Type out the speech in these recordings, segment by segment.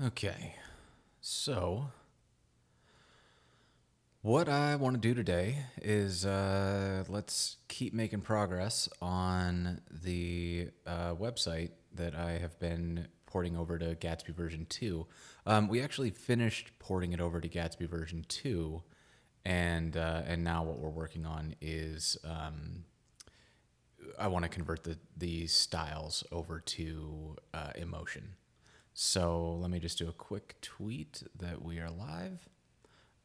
Okay, so what I want to do today is let's keep making progress on the website that I have been porting over to Gatsby version 2. We actually finished porting it over to Gatsby version 2, and now what we're working on is I want to convert the styles over to emotion. So let me just do a quick tweet that we are live.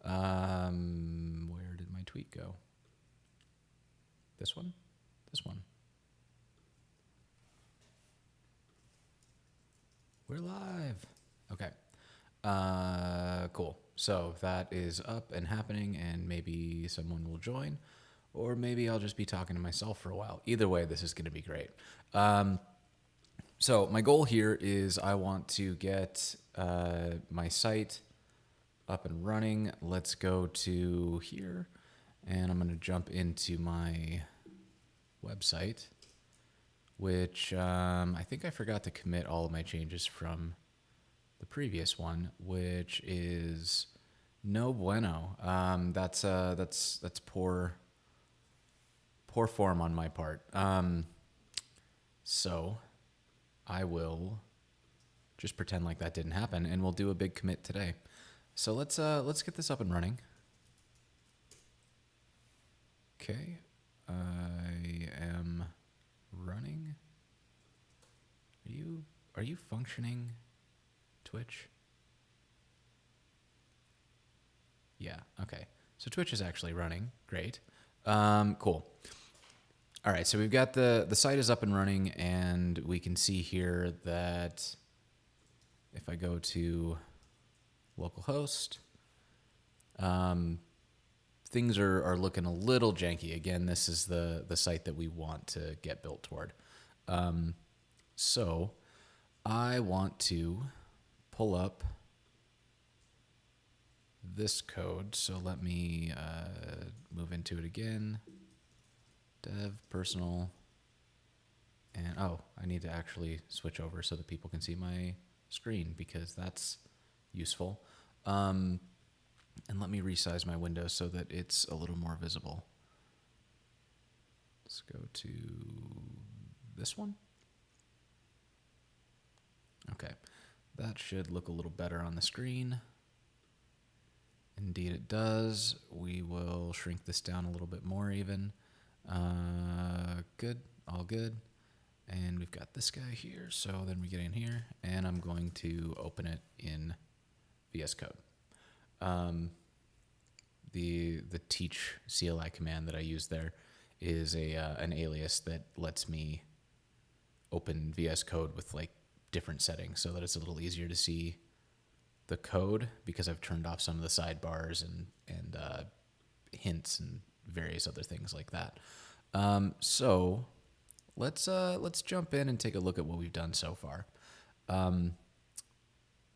Where did my tweet go? This one? This one. We're live. Okay. Cool. So that is up and happening, and maybe someone will join, or maybe I'll just be talking to myself for a while. Either way, this is going to be great. So my goal here is I want to get my site up and running. Let's go to here, and I'm going to jump into my website, which I think I forgot to commit all of my changes from the previous one, which is no bueno. That's poor form on my part. So I will just pretend like that didn't happen, and we'll do a big commit today. So let's get this up and running. Okay, I am running. Are you functioning, Twitch? Yeah. Okay. So Twitch is actually running. Great. Cool. All right, so we've got the site is up and running, and we can see here that if I go to localhost, things are looking a little janky. Again, this is the site that we want to get built toward. So I want to pull up this code. So let me move into it again. Dev, personal, and I need to actually switch over so that people can see my screen, because that's useful. And let me resize my window so that it's a little more visible. Let's go to this one. Okay, that should look a little better on the screen. Indeed it does. We will shrink this down a little bit more even. Good, all good. And we've got this guy here, so then we get in here, and I'm going to open it in VS Code. The teach CLI command that I use there is an alias that lets me open VS Code with like different settings so that it's a little easier to see the code, because I've turned off some of the sidebars and hints and various other things like that. So let's jump in and take a look at what we've done so far.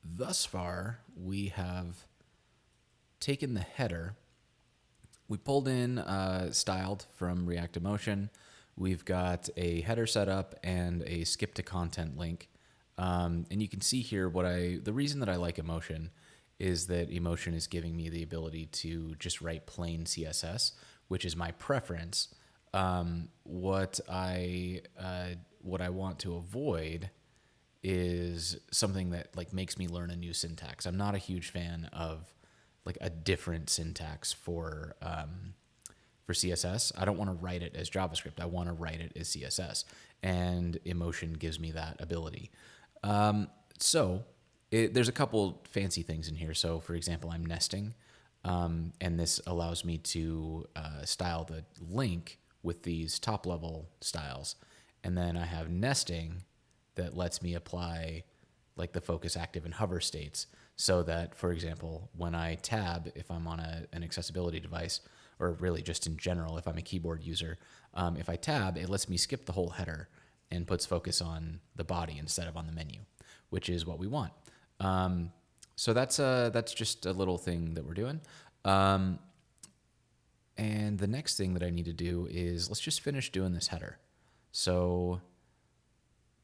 Thus far, we have taken the header. We pulled in styled from React Emotion. We've got a header set up and a skip to content link. And you can see here the reason that I like Emotion is that Emotion is giving me the ability to just write plain CSS, which is my preference. What I want to avoid is something that like makes me learn a new syntax. I'm not a huge fan of like a different syntax for CSS. I don't want to write it as JavaScript. I want to write it as CSS, and Emotion gives me that ability. So there's a couple fancy things in here. So for example, I'm nesting, and this allows me to style the link with these top level styles. And then I have nesting that lets me apply like the focus, active, and hover states, so that, for example, when I tab, if I'm on an accessibility device, or really just in general, if I'm a keyboard user, if I tab, it lets me skip the whole header and puts focus on the body instead of on the menu, which is what we want. So that's just a little thing that we're doing. And the next thing that I need to do is let's just finish doing this header. So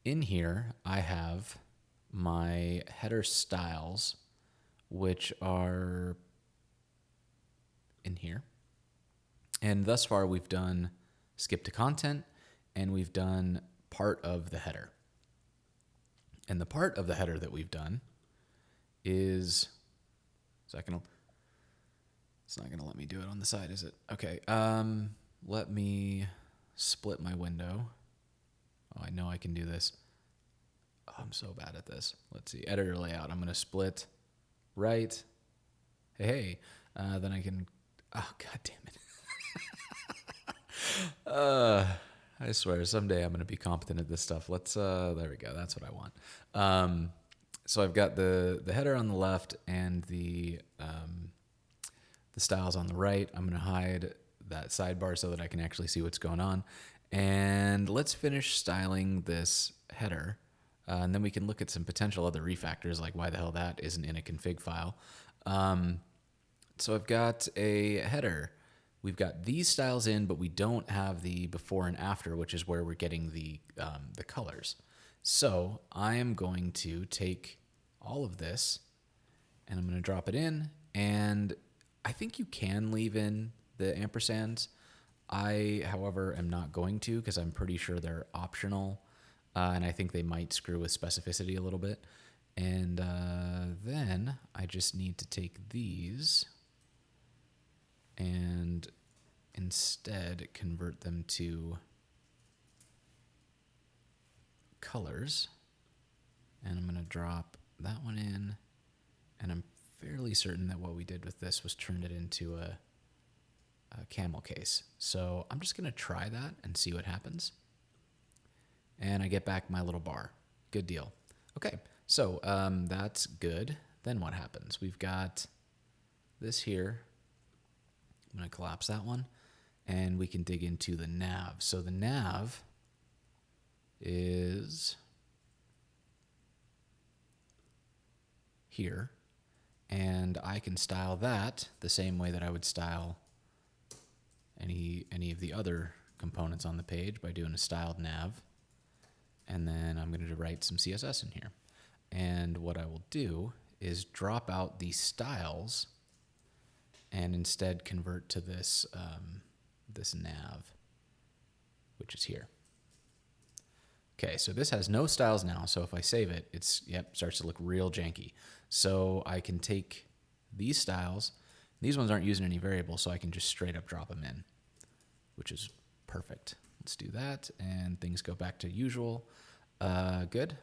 in here, I have my header styles, which are in here. And thus far, we've done skip to content, and we've done part of the header. And the part of the header that we've done is not going to let me do it on the side, is it? Okay. Let me split my window. Oh, I know I can do this. Oh, I'm so bad at this. Let's see. Editor layout. I'm going to split right. Hey. Then I can. Oh, God damn it. I swear, someday I'm going to be competent at this stuff. There we go. That's what I want. So I've got the header on the left and the styles on the right. I'm going to hide that sidebar so that I can actually see what's going on. And let's finish styling this header. And then we can look at some potential other refactors, like why the hell that isn't in a config file. So I've got a header. We've got these styles in, but we don't have the before and after, which is where we're getting the colors. So I am going to take all of this and I'm going to drop it in. And I think you can leave in the ampersands. I, however, am not going to because I'm pretty sure they're optional. And I think they might screw with specificity a little bit. And then I just need to take these and instead convert them to colors. And I'm going to drop that one in. And I'm fairly certain that what we did with this was turned it into a camel case. So I'm just going to try that and see what happens. And I get back my little bar. Good deal. Okay, so that's good. Then what happens? We've got this here. I'm going to collapse that one. And we can dig into the nav. So the nav is here. And I can style that the same way that I would style any of the other components on the page by doing a styled nav. And then I'm going to write some CSS in here. And what I will do is drop out these styles and instead convert to this this nav, which is here. Okay, so this has no styles now. So if I save it, starts to look real janky. So I can take these styles. These ones aren't using any variables, so I can just straight up drop them in, which is perfect. Let's do that, and things go back to usual. Good.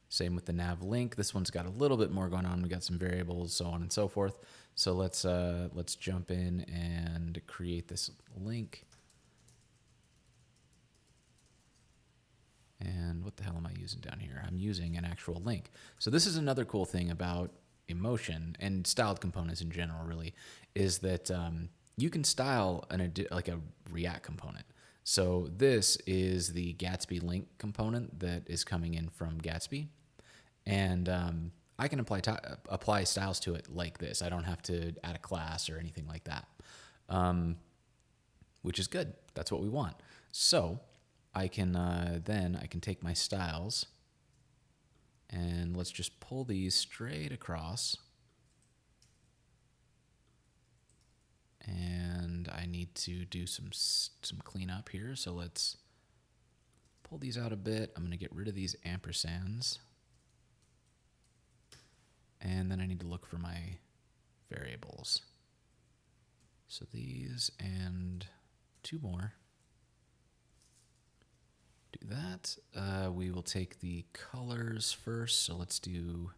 Same with the nav link. This one's got a little bit more going on. We got some variables, so on and so forth. So let's jump in and create this link. And what the hell am I using down here? I'm using an actual link. So this is another cool thing about emotion and styled components in general, really, is that you can style like a React component. So this is the Gatsby link component that is coming in from Gatsby. And I can apply styles to it like this. I don't have to add a class or anything like that, which is good. That's what we want. So I can then I can take my styles and let's just pull these straight across. And I need to do some cleanup here. So let's pull these out a bit. I'm going to get rid of these ampersands. And then I need to look for my variables. So these and two more. Do that. We will take the colors first. So let's do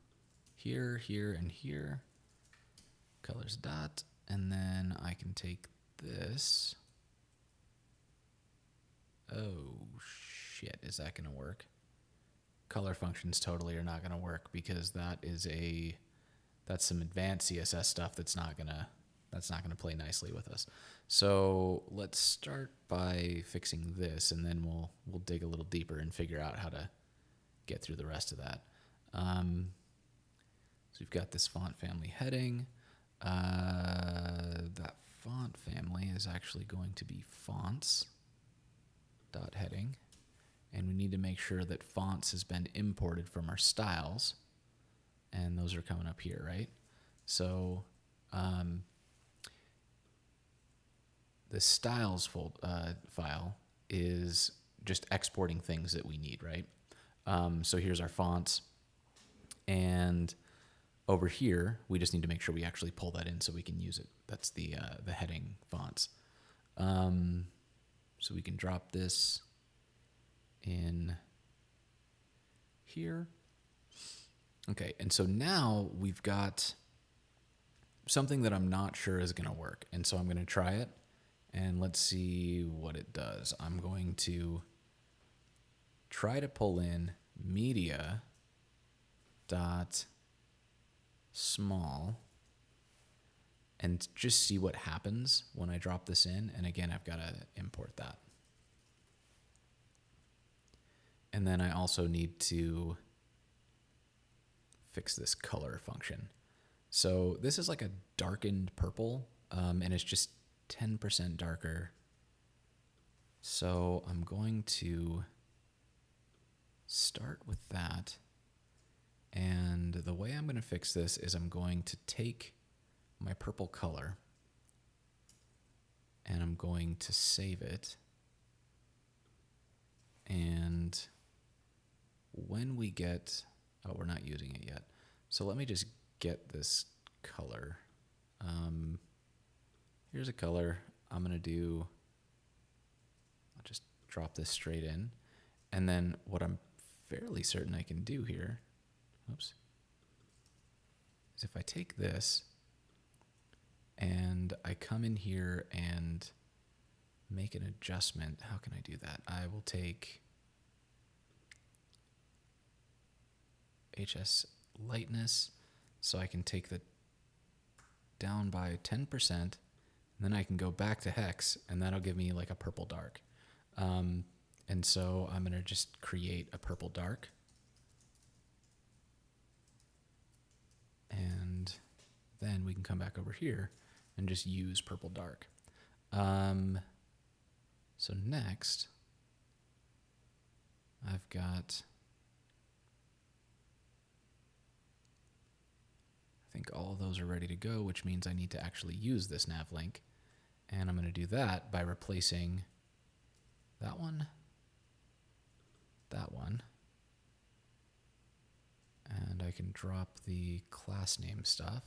here, here, and here. Colors dot. And then I can take this. Oh, shit. Is that going to work? Color functions totally are not going to work because that's some advanced CSS stuff that's not going to play nicely with us. So let's start by fixing this, and then we'll dig a little deeper and figure out how to get through the rest of that. So we've got this font family heading. That font family is actually going to be fonts.heading. and we need to make sure that fonts has been imported from our styles, and those are coming up here, right? So the styles file is just exporting things that we need, right? So here's our fonts, and over here we just need to make sure we actually pull that in so we can use it. That's the heading fonts. So we can drop this in here. Okay, and so now we've got something that I'm not sure is going to work, and so I'm going to try it, and let's see what it does. I'm going to try to pull in media dot small and just see what happens when I drop this in. And again, I've got to import that. And then I also need to fix this color function. So this is like a darkened purple, and it's just 10% darker. So I'm going to start with that. And the way I'm going to fix this is I'm going to take my purple color and I'm going to save it. And when we get, oh, we're not using it yet. So let me just get this color. Here's a color. I'm going to do, I'll just drop this straight in. And then what I'm fairly certain I can do here, oops, is if I take this and I come in here and make an adjustment. How can I do that? I will take HS lightness, so I can take the down by 10%, and then I can go back to hex, and that'll give me like a purple dark. And so I'm gonna just create a purple dark. And then we can come back over here and just use purple dark. So next, I've got, I think all of those are ready to go, which means I need to actually use this nav link. And I'm going to do that by replacing that one, and I can drop the class name stuff.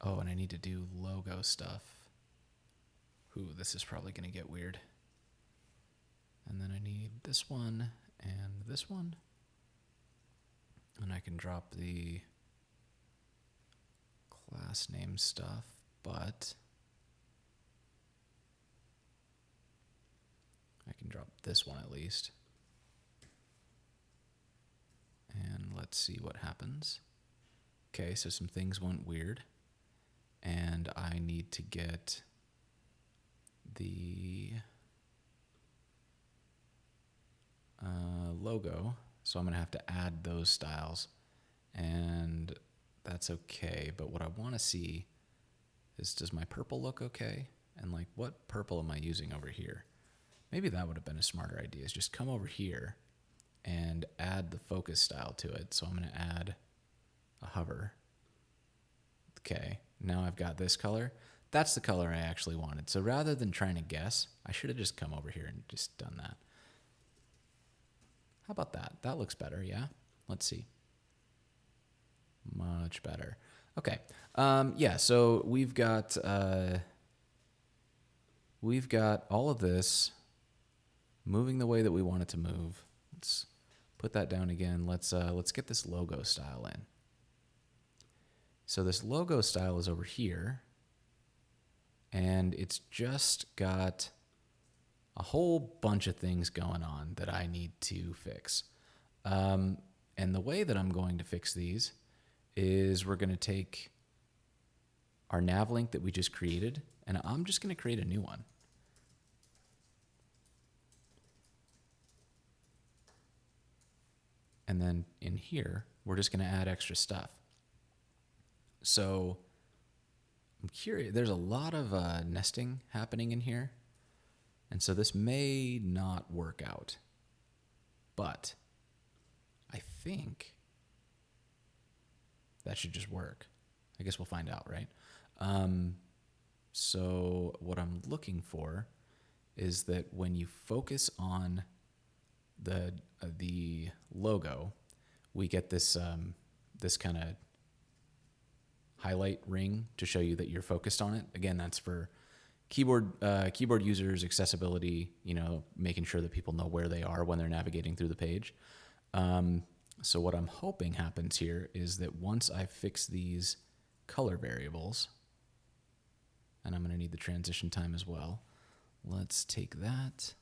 Oh, and I need to do logo stuff. Ooh, this is probably going to get weird. And then I need this one and this one. And I can drop the class name stuff, but I can drop this one at least. And let's see what happens. Okay, so some things went weird. And I need to get the logo. So I'm going to have to add those styles. And that's okay. But what I want to see is, does my purple look okay? And like, what purple am I using over here? Maybe that would have been a smarter idea, is just come over here and add the focus style to it. So I'm going to add a hover. Okay, now I've got this color. That's the color I actually wanted. So rather than trying to guess, I should have just come over here and just done that. How about that? That looks better, yeah? Let's see. Much better. Okay, yeah, so we've got all of this moving the way that we want it to move. Let's put that down again. Let's get this logo style in. So this logo style is over here, and it's just got a whole bunch of things going on that I need to fix. And the way that I'm going to fix these is we're going to take our nav link that we just created, and I'm just going to create a new one. And then in here, we're just going to add extra stuff. So I'm curious, there's a lot of nesting happening in here. And so this may not work out, but I think that should just work. I guess we'll find out, right? So what I'm looking for is that when you focus on the logo, we get this this kind of highlight ring to show you that you're focused on it. Again, that's for keyboard users, accessibility, making sure that people know where they are when they're navigating through the page. So what I'm hoping happens here is that once I fix these color variables, and I'm going to need the transition time as well, let's take that,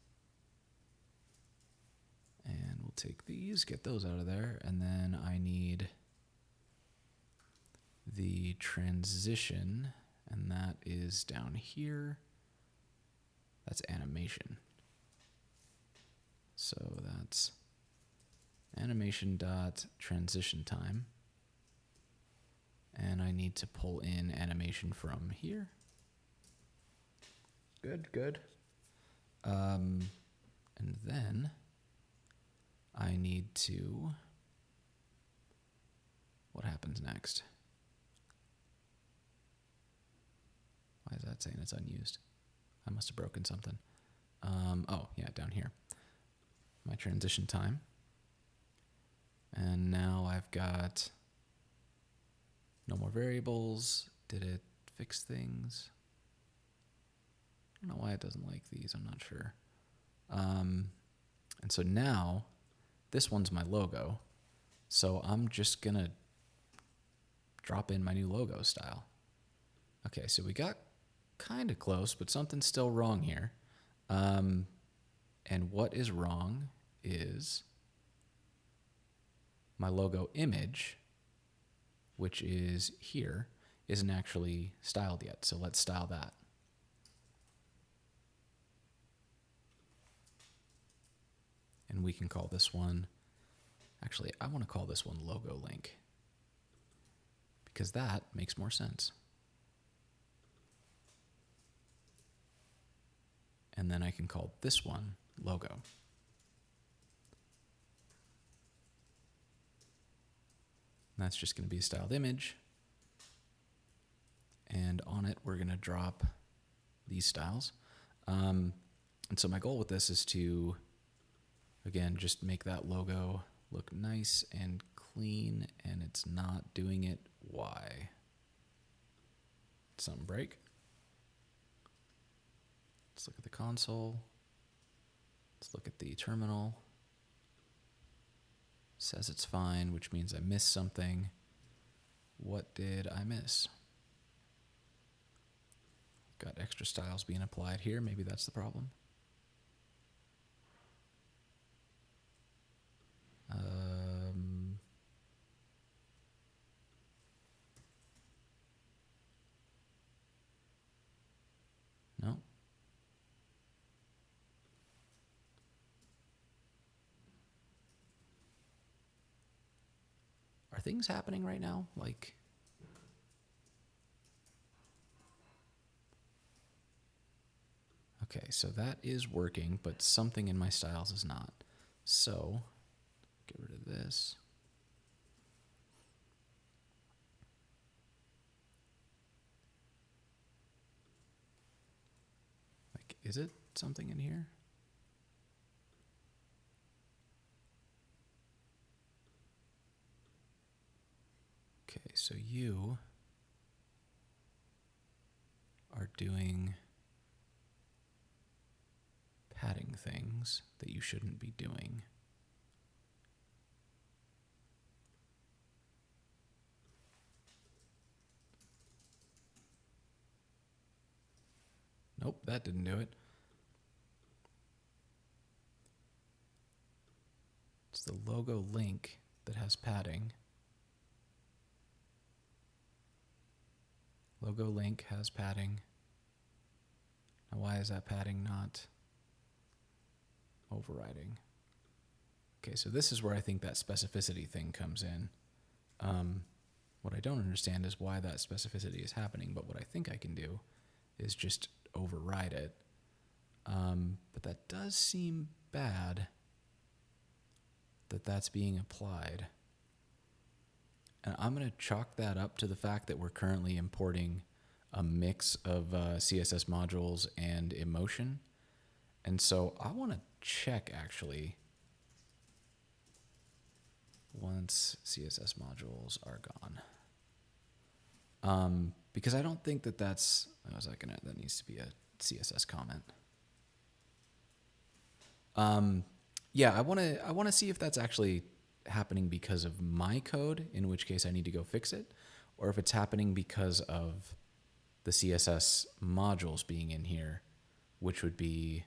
and we'll take these, get those out of there, and then I need the transition, and that is down here. That's animation. So that's animation dot transition time, and I need to pull in animation from here. Good. And then I need to, what happens next? Why is that saying it's unused? I must have broken something. Oh, yeah, down here. My transition time. And now I've got no more variables. Did it fix things? I don't know why it doesn't like these. I'm not sure. And so now this one's my logo. So I'm just going to drop in my new logo style. Okay, so we got kind of close, but something's still wrong here. And what is wrong is my logo image, which is here, isn't actually styled yet. So let's style that. And we can call this one, actually, I want to call this one logo link, because that makes more sense. And then I can call this one logo. And that's just going to be a styled image. And on it, we're going to drop these styles. And so my goal with this is to, again, just make that logo look nice and clean, and it's not doing it. Why? Something break? Let's look at the console. Let's look at the terminal. Says it's fine, which means I missed something. What did I miss? Got extra styles being applied here. Maybe that's the problem. No. Are things happening right now? Like, okay, so that is working, but something in my styles is not. So, get rid of this. Like, is it something in here? Okay, so you are doing padding things that you shouldn't be doing. Nope, that didn't do it. It's the logo link that has padding. Logo link has padding. Now why is that padding not overriding? Okay, so this is where I think that specificity thing comes in. What I don't understand is why that specificity is happening, but what I think I can do is just override it. But that does seem bad that that's being applied. And I'm going to chalk that up to the fact that we're currently importing a mix of CSS modules and emotion. And so I want to check actually once CSS modules are gone. Because I don't think that that's, that needs to be a CSS comment. Yeah, I want to see if that's actually happening because of my code, in which case I need to go fix it, or if it's happening because of the CSS modules being in here, which would be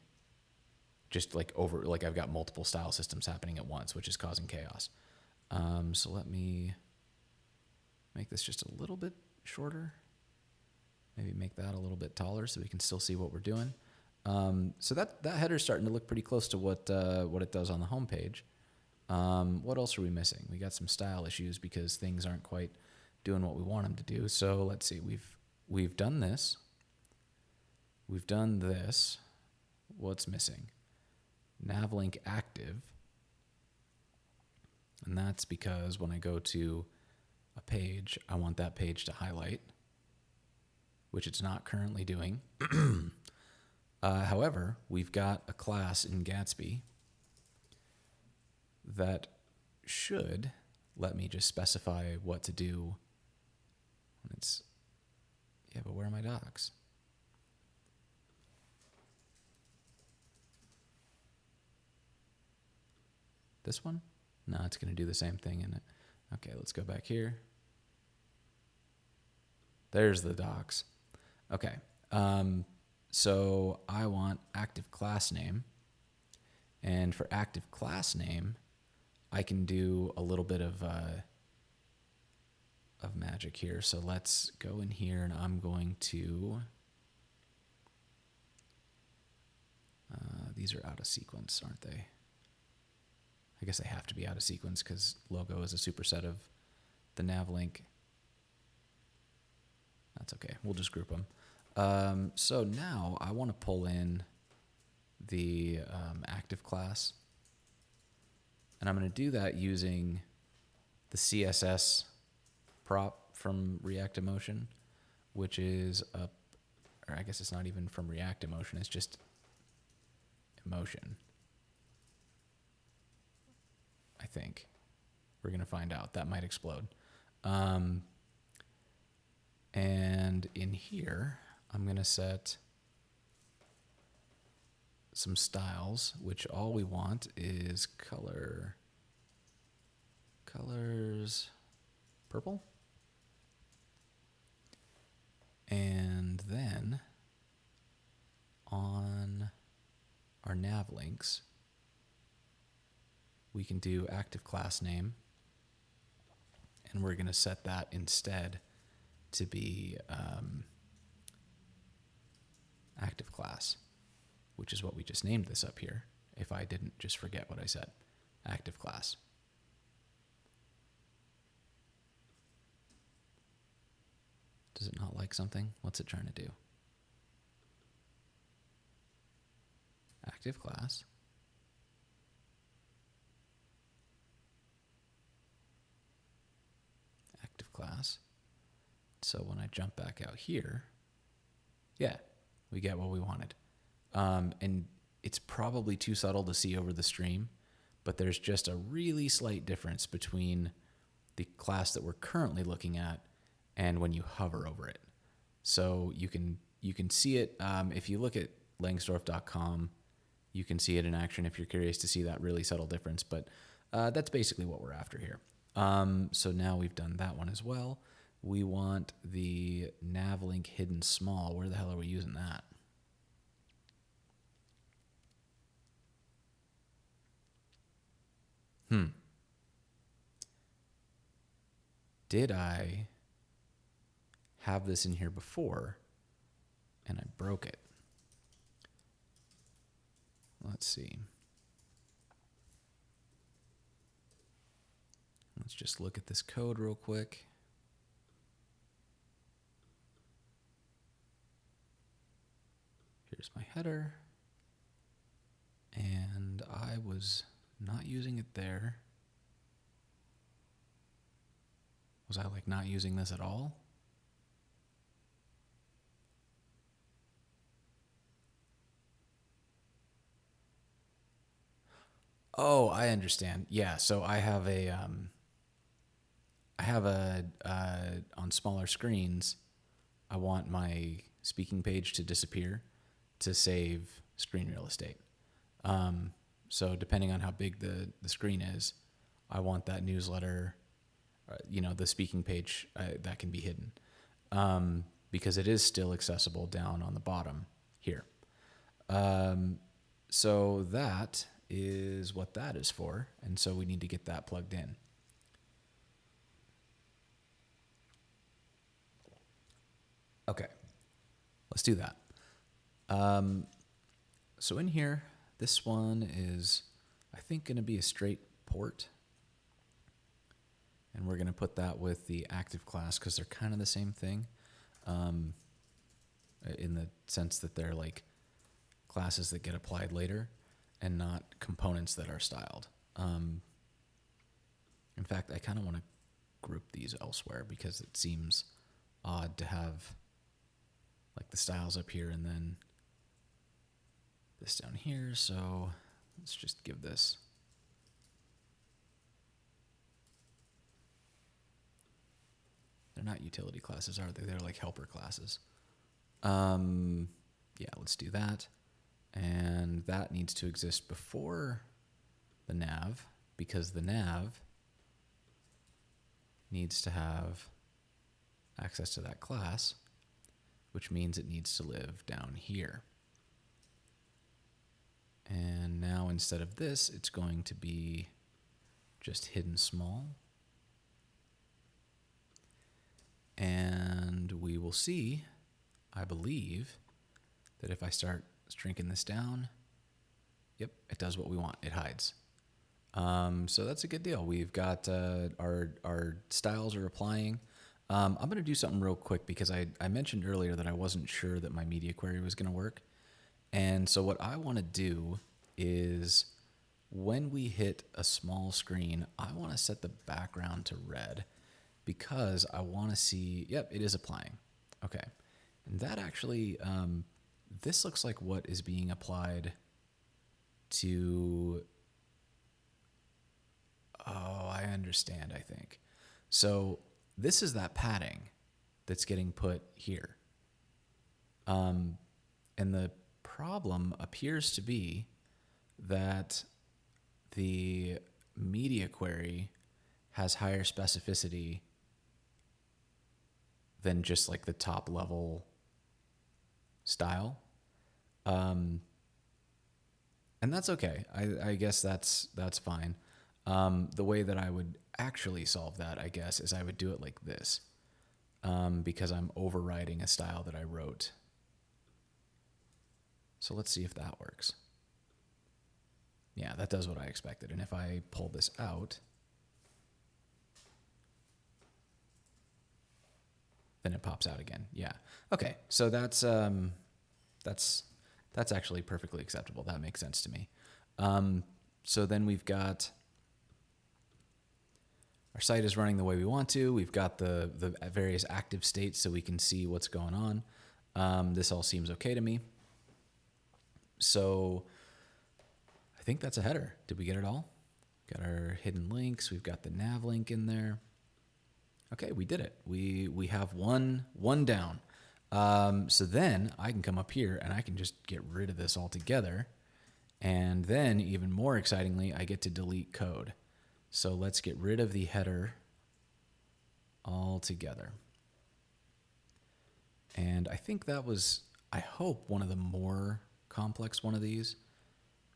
just like I've got multiple style systems happening at once, which is causing chaos. So let me make this just a little bit shorter. Maybe make that a little bit taller so we can still see what we're doing. So that header is starting to look pretty close to what it does on the home page. What else are we missing? We got some style issues because things aren't quite doing what we want them to do. So let's see. We've done this. We've done this. What's missing? Navlink active. And that's because when I go to a page, I want that page to highlight, which it's not currently doing. However, we've got a class in Gatsby that should let me just specify what to do when it's, yeah, but where are my docs? This one? No, it's going to do the same thing in it. Okay, let's go back here. There's the docs. Okay. So I want active class name. And for active class name, I can do a little bit of magic here. So let's go in here and I'm going to, these are out of sequence, aren't they? I guess they have to be out of sequence because logo is a superset of the navlink. That's okay. We'll just group them. So now I want to pull in the active class. And I'm going to do that using the CSS prop from React Emotion, which is up, or I guess it's not even from React Emotion, it's just Emotion. I think. We're going to find out. That might explode. And in here, I'm going to set some styles, which all we want is colors purple. And then on our nav links, we can do active class name, and we're going to set that instead to be active class, which is what we just named this up here, if I didn't just forget what I said. Active class. Does it not like something? What's it trying to do? Active class. Active class. So when I jump back out here, yeah, we get what we wanted. And it's probably too subtle to see over the stream, but there's just a really slight difference between the class that we're currently looking at and when you hover over it. So you can see it. If you look at langsdorff.com, you can see it in action if you're curious to see that really subtle difference. But that's basically what we're after here. So now we've done that one as well. We want the nav link hidden small. Where the hell are we using that? Did I have this in here before and I broke it? Let's see. Let's just look at this code real quick. Here's my header. was not using it there. Was I like not using this at all? Oh, I understand. Yeah, so I have on smaller screens, I want my speaking page to disappear to save screen real estate. So depending on how big the screen is, I want that newsletter, the speaking page that can be hidden, because it is still accessible down on the bottom here. So that is what that is for, and so we need to get that plugged in. Okay, let's do that. So in here, this one is, I think, going to be a straight port. And we're going to put that with the active class because they're kind of the same thing, in the sense that they're like classes that get applied later and not components that are styled. In fact, I kind of want to group these elsewhere because it seems odd to have like the styles up here and then this down here. So let's just give this. They're not utility classes, are they? They're like helper classes. Yeah, let's do that. And that needs to exist before the nav because the nav needs to have access to that class, which means it needs to live down here. And now instead of this, it's going to be just hidden small. And we will see, I believe, that if I start shrinking this down, yep, it does what we want. It hides. So that's a good deal. We've got our styles are applying. I'm going to do something real quick because I mentioned earlier that I wasn't sure that my media query was going to work. And so what I want to do is when we hit a small screen, I want to set the background to red because I want to see, yep, it is applying. Okay. And that actually, this looks like what is being applied to, oh, I understand, I think. So this is that padding that's getting put here. And the problem appears to be that the media query has higher specificity than just like the top level style. And that's okay. I guess that's fine. The way that I would actually solve that, I guess, is I would do it like this, because I'm overriding a style that I wrote. So let's see if that works. Yeah, that does what I expected. And if I pull this out, then it pops out again. Yeah. Okay. So that's actually perfectly acceptable. That makes sense to me. So then we've got our site is running the way we want to. We've got the various active states so we can see what's going on. This all seems okay to me. So I think that's a header. Did we get it all? Got our hidden links. We've got the nav link in there. Okay, we did it. We have one down. So then I can come up here and I can just get rid of this altogether. And then even more excitingly, I get to delete code. So let's get rid of the header altogether. And I think that was, I hope, one of the more complex one of these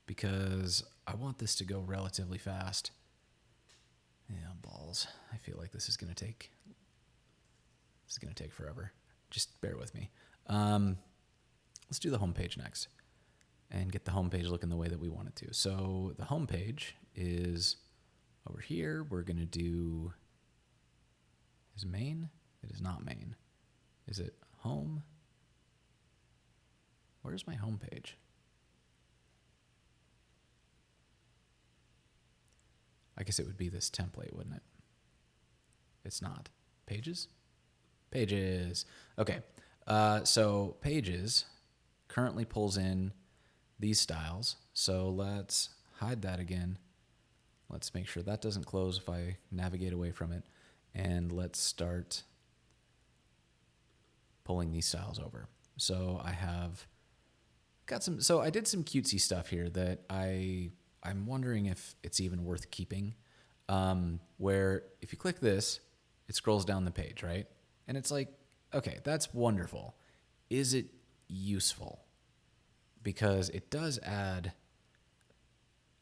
because I want this to go relatively fast. Yeah, balls. I feel like this is going to take forever. Just bear with me. Let's do the home page next and get the home page looking the way that we want it to. So the home page is over here. We're going to do, is main? It is not main. Is it home? Where's my home page? I guess it would be this template, wouldn't it? It's not. Pages? Pages. Okay. So pages currently pulls in these styles. So let's hide that again. Let's make sure that doesn't close if I navigate away from it. And let's start pulling these styles over. So I have got some, so I did some cutesy stuff here that I'm wondering if it's even worth keeping. Where if you click this, it scrolls down the page, right? And it's like, okay, that's wonderful. Is it useful? Because it does add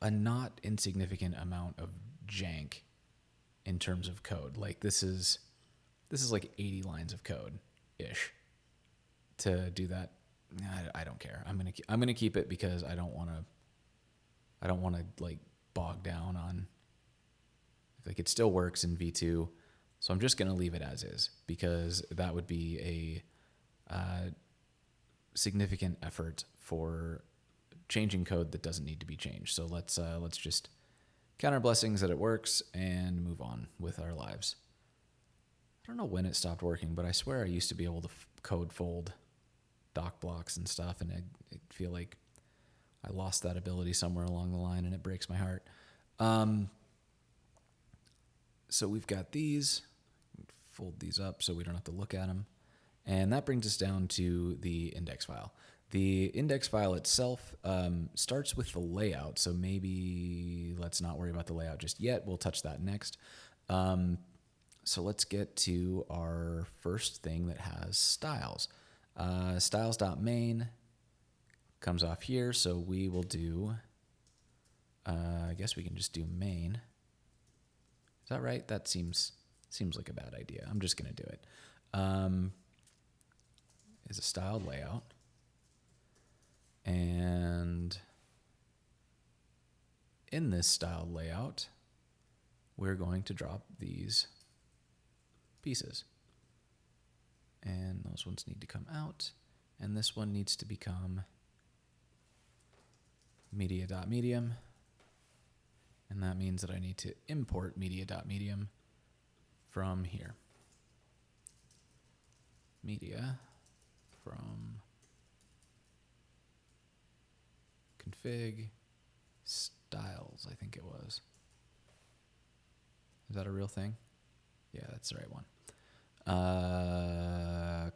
a not insignificant amount of jank in terms of code. Like this is like 80 lines of code ish to do that. I don't care. I'm gonna keep it because I don't want to like bog down on, like, it still works in V2. So I'm just going to leave it as is because that would be a significant effort for changing code that doesn't need to be changed. So let's just count our blessings that it works and move on with our lives. I don't know when it stopped working, but I swear I used to be able to code fold doc blocks and stuff, and I feel like I lost that ability somewhere along the line, and it breaks my heart. So we've got these. Fold these up so we don't have to look at them. And that brings us down to the index file. The index file itself starts with the layout, so maybe let's not worry about the layout just yet. We'll touch that next. So let's get to our first thing that has styles. Styles.main comes off here, so we will do, I guess we can just do main. Is that right? That seems like a bad idea. I'm just going to do it. Is a styled layout. And in this styled layout, we're going to drop these pieces. And those ones need to come out. And this one needs to become media.medium. And that means that I need to import media.medium from here. Media from config styles, I think it was. Is that a real thing? Yeah, that's the right one.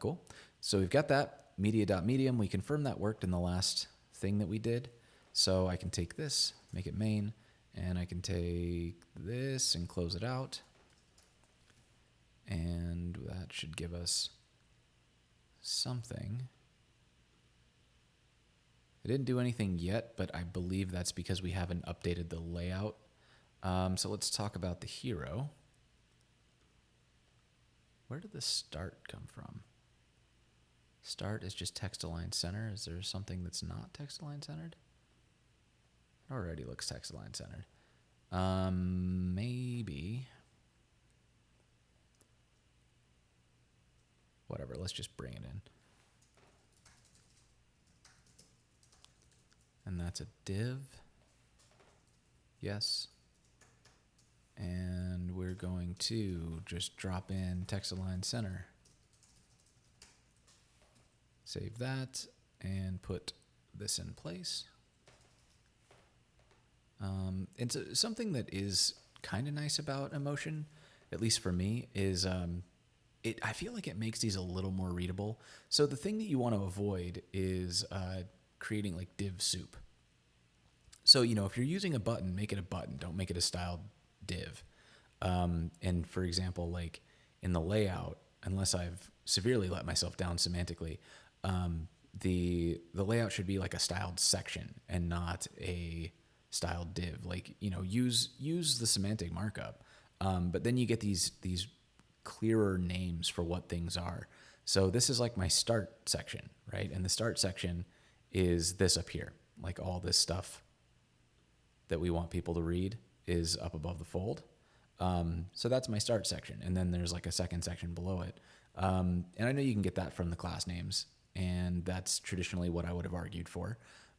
Cool. So we've got that media.medium. We confirmed that worked in the last thing that we did. So I can take this, make it main, and I can take this and close it out. And that should give us something. I didn't do anything yet, but I believe that's because we haven't updated the layout. So let's talk about the hero. Where did the start come from? Start is just text-align center. Is there something that's not text-align centered? It already looks text-align centered. Maybe. Whatever, let's just bring it in. And that's a div. Yes. And we're going to just drop in text-align center. Save that and put this in place. And so something that is kind of nice about Emotion, at least for me, is I feel like it makes these a little more readable. So the thing that you want to avoid is creating like div soup. So, if you're using a button, make it a button. Don't make it a styled div. And for example, like in the layout, unless I've severely let myself down semantically, the layout should be like a styled section and not a styled div. Like, use the semantic markup. But then you get these clearer names for what things are. So this is like my start section, right? And the start section is this up here, like all this stuff that we want people to read is up above the fold. So that's my start section. And then there's like a second section below it. And I know you can get that from the class names, and that's traditionally what I would have argued for.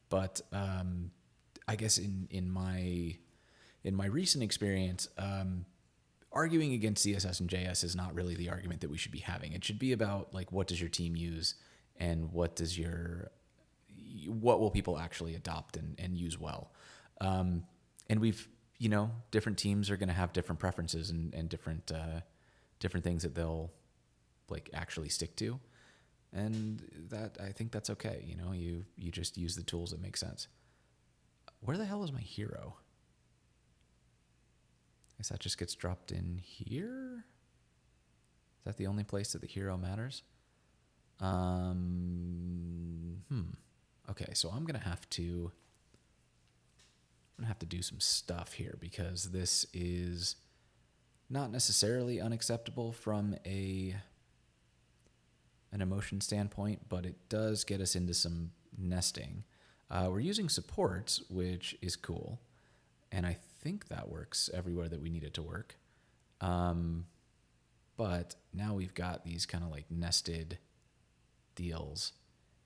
But I guess in my in my recent experience, arguing against CSS and JS is not really the argument that we should be having. It should be about like, what does your team use, and what will people actually adopt and use well. And we've, different teams are going to have different preferences and different things that they'll like actually stick to. And that, I think that's okay. You just use the tools that make sense. Where the hell is my hero? I guess that just gets dropped in here. Is that the only place that the hero matters? Okay, so I'm gonna have to do some stuff here, because this is not necessarily unacceptable from an emotion standpoint, but it does get us into some nesting. We're using supports, which is cool, and I think that works everywhere that we need it to work. But now we've got these kind of like nested deals,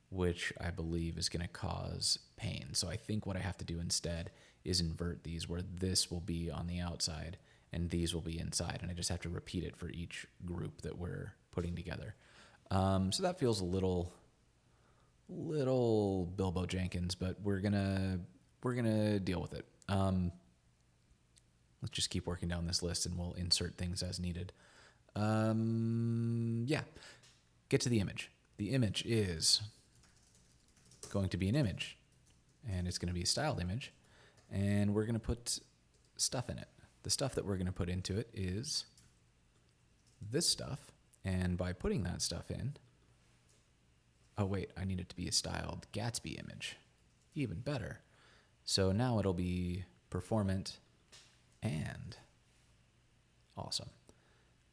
which I believe is going to cause pain. So I think what I have to do instead is invert these, where this will be on the outside and these will be inside, and I just have to repeat it for each group that we're putting together. So that feels a little Bilbo Jenkins, but we're gonna deal with it. Let's just keep working down this list, and we'll insert things as needed. Yeah, get to the image. The image is going to be an image, and it's going to be a styled image, and we're going to put stuff in it. The stuff that we're going to put into it is this stuff, and by putting that stuff in, oh wait, I need it to be a styled Gatsby image. Even better. So now it'll be performant and awesome.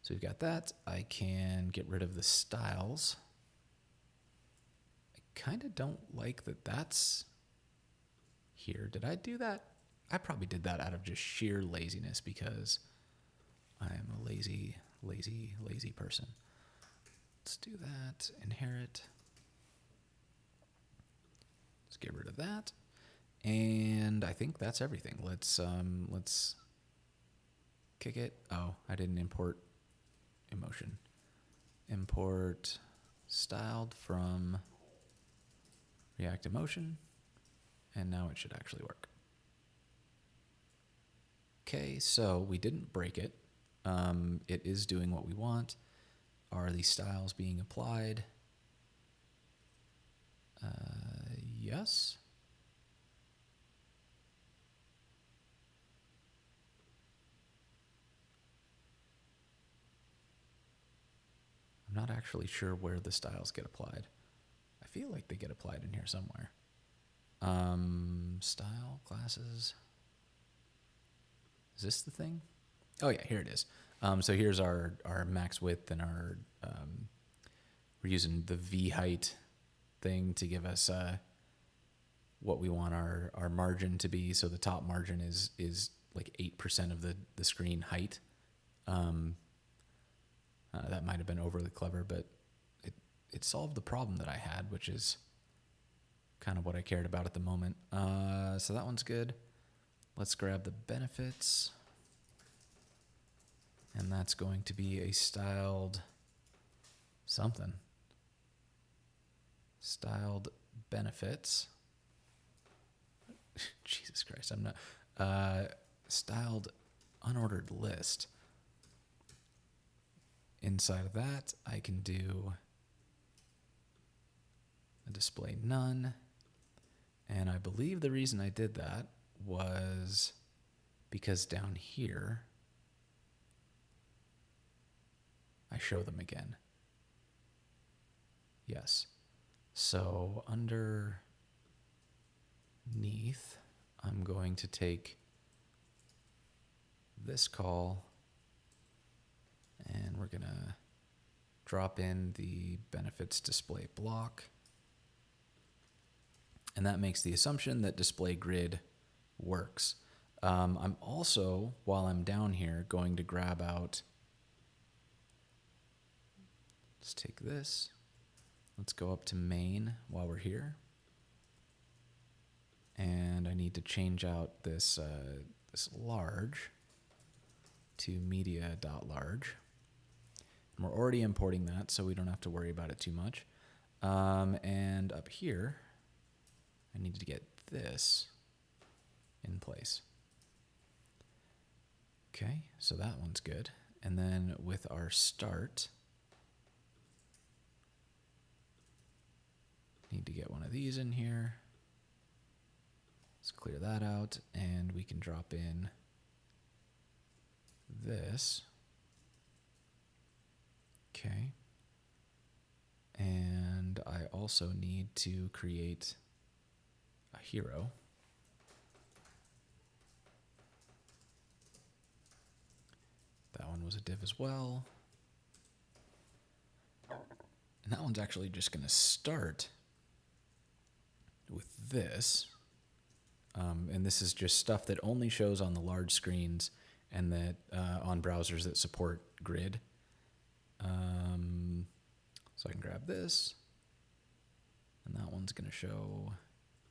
So we've got that. I can get rid of the styles. I kind of don't like that that's here. Did I do that? I probably did that out of just sheer laziness, because I am a lazy person. Let's do that. Inherit. Let's get rid of that. And I think that's everything. Let's kick it. Oh, I didn't import emotion. Import styled from React Emotion, and now it should actually work. Okay, so we didn't break it. It is doing what we want. Are these styles being applied? Yes. I'm not actually sure where the styles get applied. I feel like they get applied in here somewhere. Style, classes. Is this the thing? Oh yeah, here it is. So here's our max width, and our we're using the V height thing to give us what we want our margin to be. So the top margin is like 8% of the screen height. That might have been overly clever, but it solved the problem that I had, which is kind of what I cared about at the moment. So that one's good. Let's grab the benefits. And that's going to be a styled something. Styled benefits. Jesus Christ, I'm not. Styled unordered list. Inside of that, I can do a display none. And I believe the reason I did that was because down here, I show them again. Yes. So underneath, I'm going to take this call, and we're going to drop in the benefits display block. And that makes the assumption that display grid works. I'm also, while I'm down here, going to grab out, let's take this. Let's go up to main while we're here. And I need to change out this this large to media.large. And we're already importing that, so we don't have to worry about it too much. And up here, I need to get this in place. Okay, so that one's good. And then with our start, need to get one of these in here. Let's clear that out, and we can drop in this. Okay. And I also need to create a hero. That one was a div as well. And that one's actually just going to start with this. And this is just stuff that only shows on the large screens and that on browsers that support grid. So I can grab this, and that one's going to show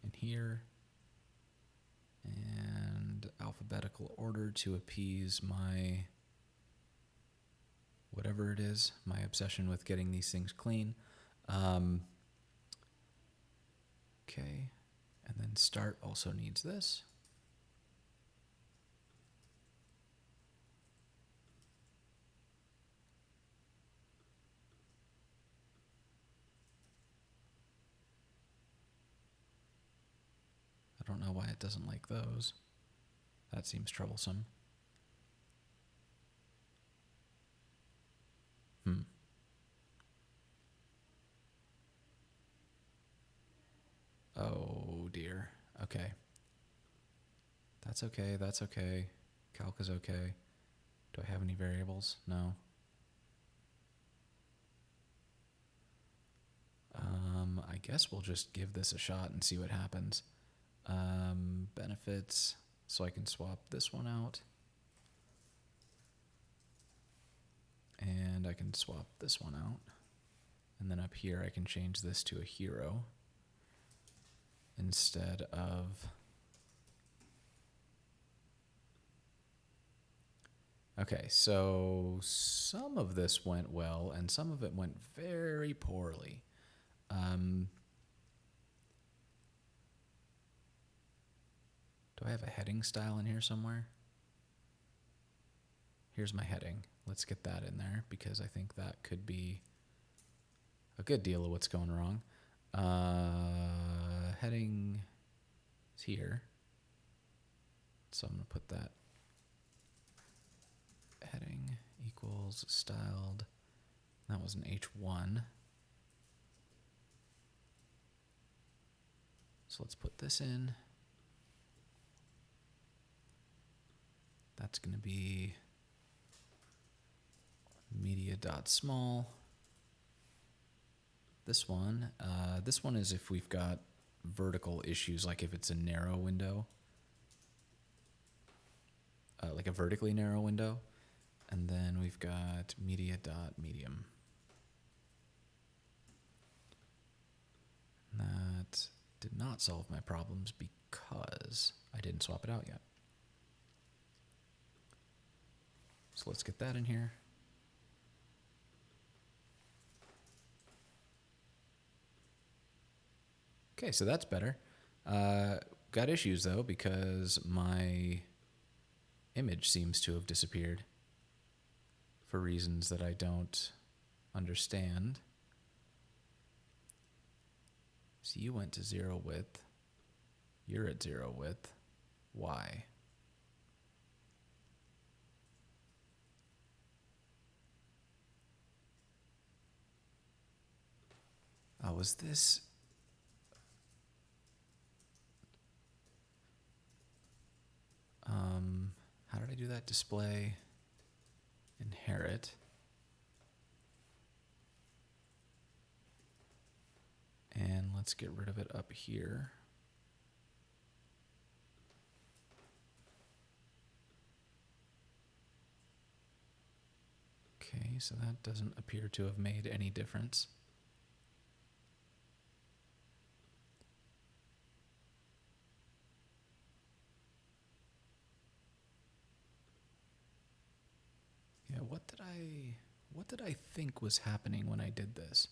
in here, and alphabetical order to appease my whatever it is, my obsession with getting these things clean. Okay, and then start also needs this. I don't know why it doesn't like those. That seems troublesome. Oh dear. Okay. That's okay, that's okay. Calc is okay. Do I have any variables? No. I guess we'll just give this a shot and see what happens. Benefits, so I can swap this one out. And I can swap this one out. And then up here I can change this to a hero instead of... Okay, so some of this went well and some of it went very poorly. Do I have a heading style in here somewhere? Here's my heading. Let's get that in there because I think that could be a good deal of what's going wrong. Heading is here. So I'm going to put that heading equals styled. That was an H1. So let's put this in. That's going to be media.small. This one is if we've got vertical issues, like if it's a narrow window, like a vertically narrow window. And then we've got media.medium. That did not solve my problems because I didn't swap it out yet. So let's get that in here. Okay, so that's better. Got issues though because my image seems to have disappeared for reasons that I don't understand. So you went to 0 width. You're at 0 width. Why? Oh, was this... how did I do that? Display, inherit. And let's get rid of it up here. Okay, so that doesn't appear to have made any difference. what did I think was happening when I did this?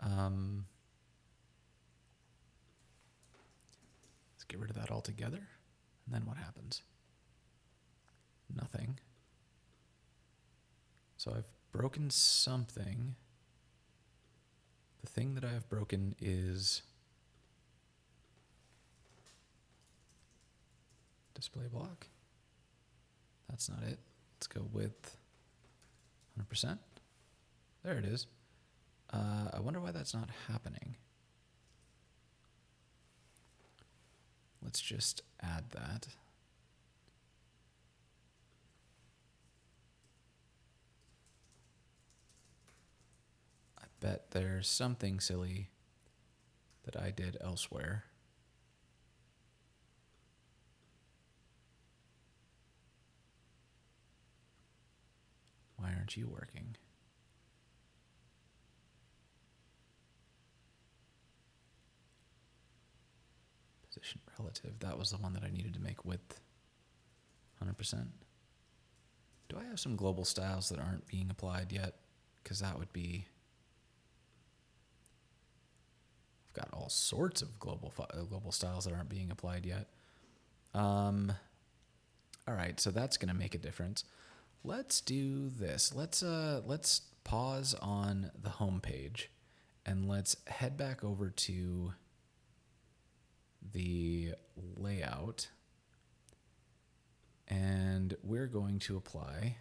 Let's get rid of that altogether. And then what happens? Nothing. So I've broken something. The thing that I have broken is display block. That's not it. Let's go with 100%. There it is. I wonder why that's not happening. Let's just add that. I bet there's something silly that I did elsewhere. Why aren't you working? Position relative. That was the one that I needed to make width 100%. Do I have some global styles that aren't being applied yet? Because that would be... I've got all sorts of global styles that aren't being applied yet. All right, so that's going to make a difference. Let's do this. Let's pause on the home page and let's head back over to the layout, and we're going to apply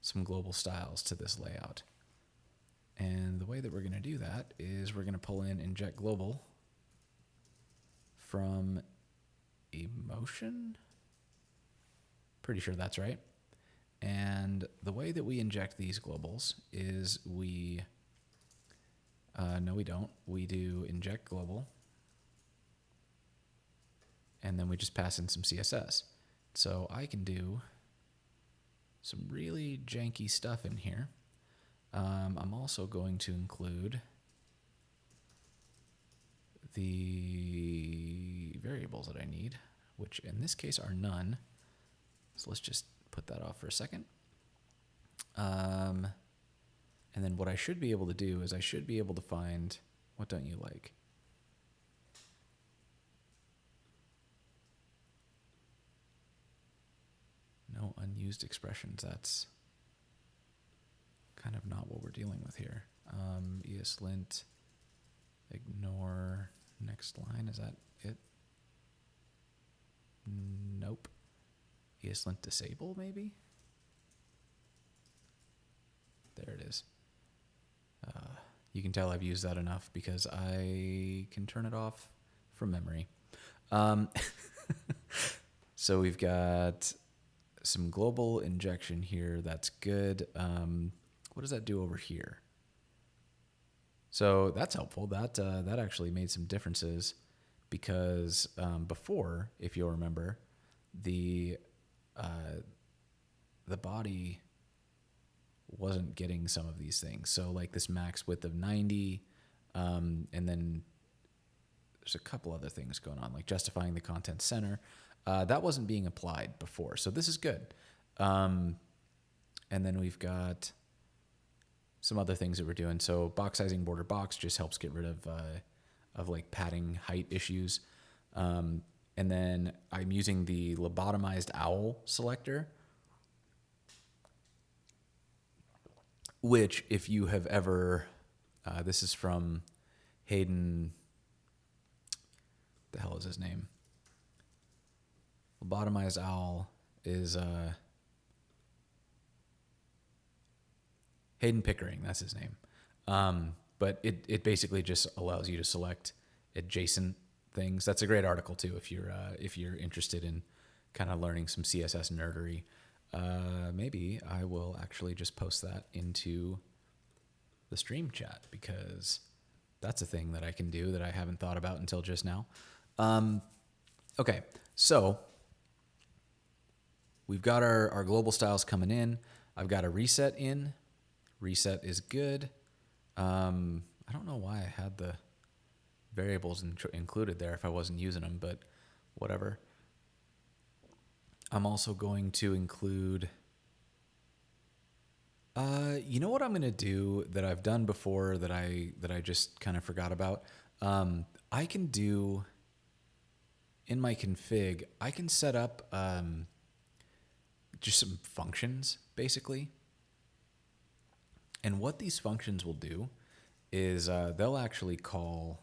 some global styles to this layout. And the way that we're going to do that is we're going to pull in inject global from emotion. Pretty sure that's right. And the way that we inject these globals is no, we don't. We do inject global, and then we just pass in some CSS. So I can do some really janky stuff in here. I'm also going to include the variables that I need, which in this case are none. So let's just put that off for a second. And then what I should be able to do is I should be able to find, what don't you like? No unused expressions. That's kind of not what we're dealing with here. ESLint, ignore next line. Is that it? Nope. ESLint disable, maybe? There it is. You can tell I've used that enough because I can turn it off from memory. So we've got some global injection here. That's good. What does that do over here? So that's helpful. That actually made some differences because before, if you'll remember, the body wasn't getting some of these things. So like this max width of 90, and then there's a couple other things going on, like justifying the content center. That wasn't being applied before, so this is good. And then we've got some other things that we're doing. So box sizing border box just helps get rid of like padding height issues. And then I'm using the lobotomized owl selector, which if you have ever, this is from Hayden, the hell is his name? Lobotomized owl is Hayden Pickering, that's his name. But it basically just allows you to select adjacent things. That's a great article too if you're interested in kind of learning some CSS nerdery. Maybe I will actually just post that into the stream chat because that's a thing that I can do that I haven't thought about until just now. Okay, so we've got our global styles coming in. I've got a reset in. Reset is good. I don't know why I had the variables included there if I wasn't using them, but whatever. I'm also going to include, you know what I'm going to do that I've done before that I just kind of forgot about? I can do, in my config, I can set up just some functions, basically. And what these functions will do is they'll actually call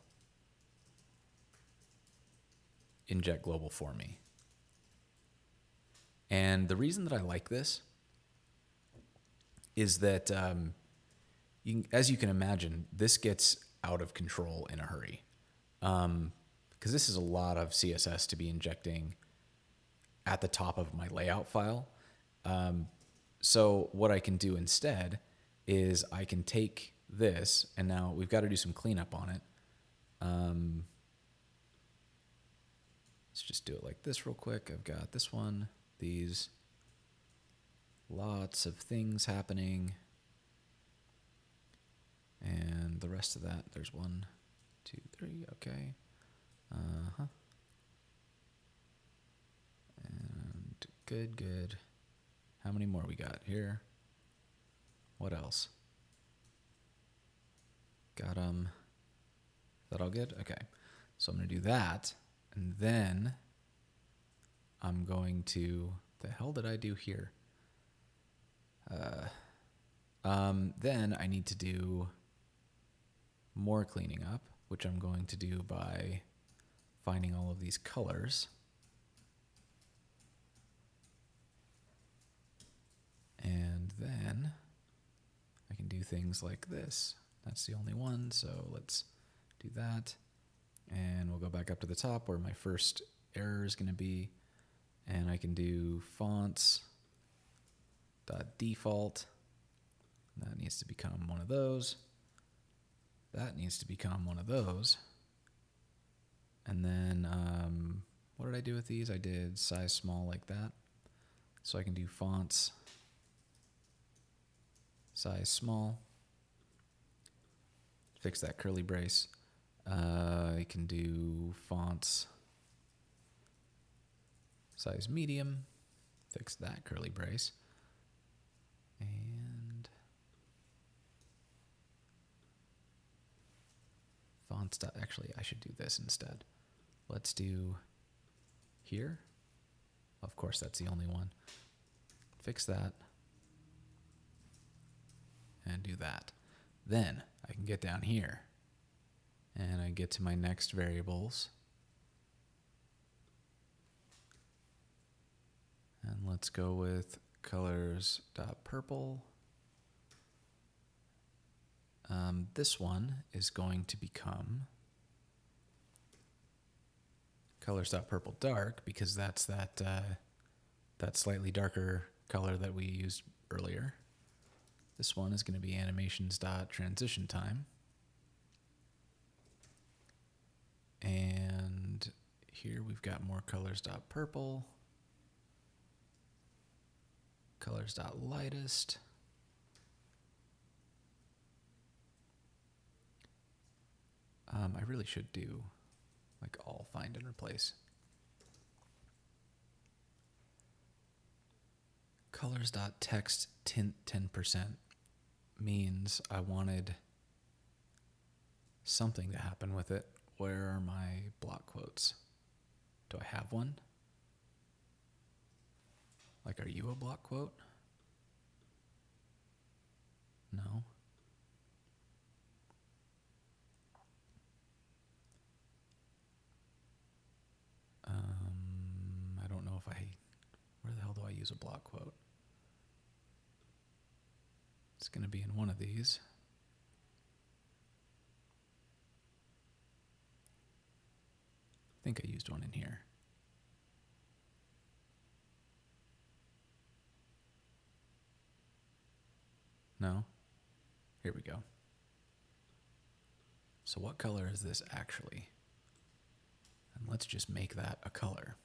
inject global for me. And the reason that I like this is that, as you can imagine, this gets out of control in a hurry. Because this is a lot of CSS to be injecting at the top of my layout file. So what I can do instead is I can take this, and now we've got to do some cleanup on it. Let's just do it like this real quick. I've got this one, these, lots of things happening. And the rest of that, there's 1, 2, 3, okay. And good. How many more we got here? What else? Got Is that all good? Okay. So I'm going to do that. And then I'm going to, the hell did I do here? Then I need to do more cleaning up, which I'm going to do by finding all of these colors. And then I can do things like this. That's the only one, so let's do that. And we'll go back up to the top where my first error is going to be. And I can do fonts.default. That needs to become one of those. That needs to become one of those. And then, what did I do with these? I did size small like that. So I can do fonts, size small. Fix that curly brace. I can do fonts, size medium. Fix that curly brace. And fonts. Actually, I should do this instead. Let's do here. Of course, that's the only one. Fix that. And do that. Then I can get down here and I get to my next variables. And let's go with colors.purple. This one is going to become colors.purple dark because that's that slightly darker color that we used earlier. This one is going to be animations.transition time. And here we've got more colors.purple, colors.lightest. I really should do like all find and replace. Colors.text tint 10% means I wanted something to happen with it. Where are my block quotes? Do I have one? Like, are you a block quote? No. I don't know if where the hell do I use a block quote? It's going to be in one of these. I think I used one in here. No? Here we go. So what color is this actually? And let's just make that a color.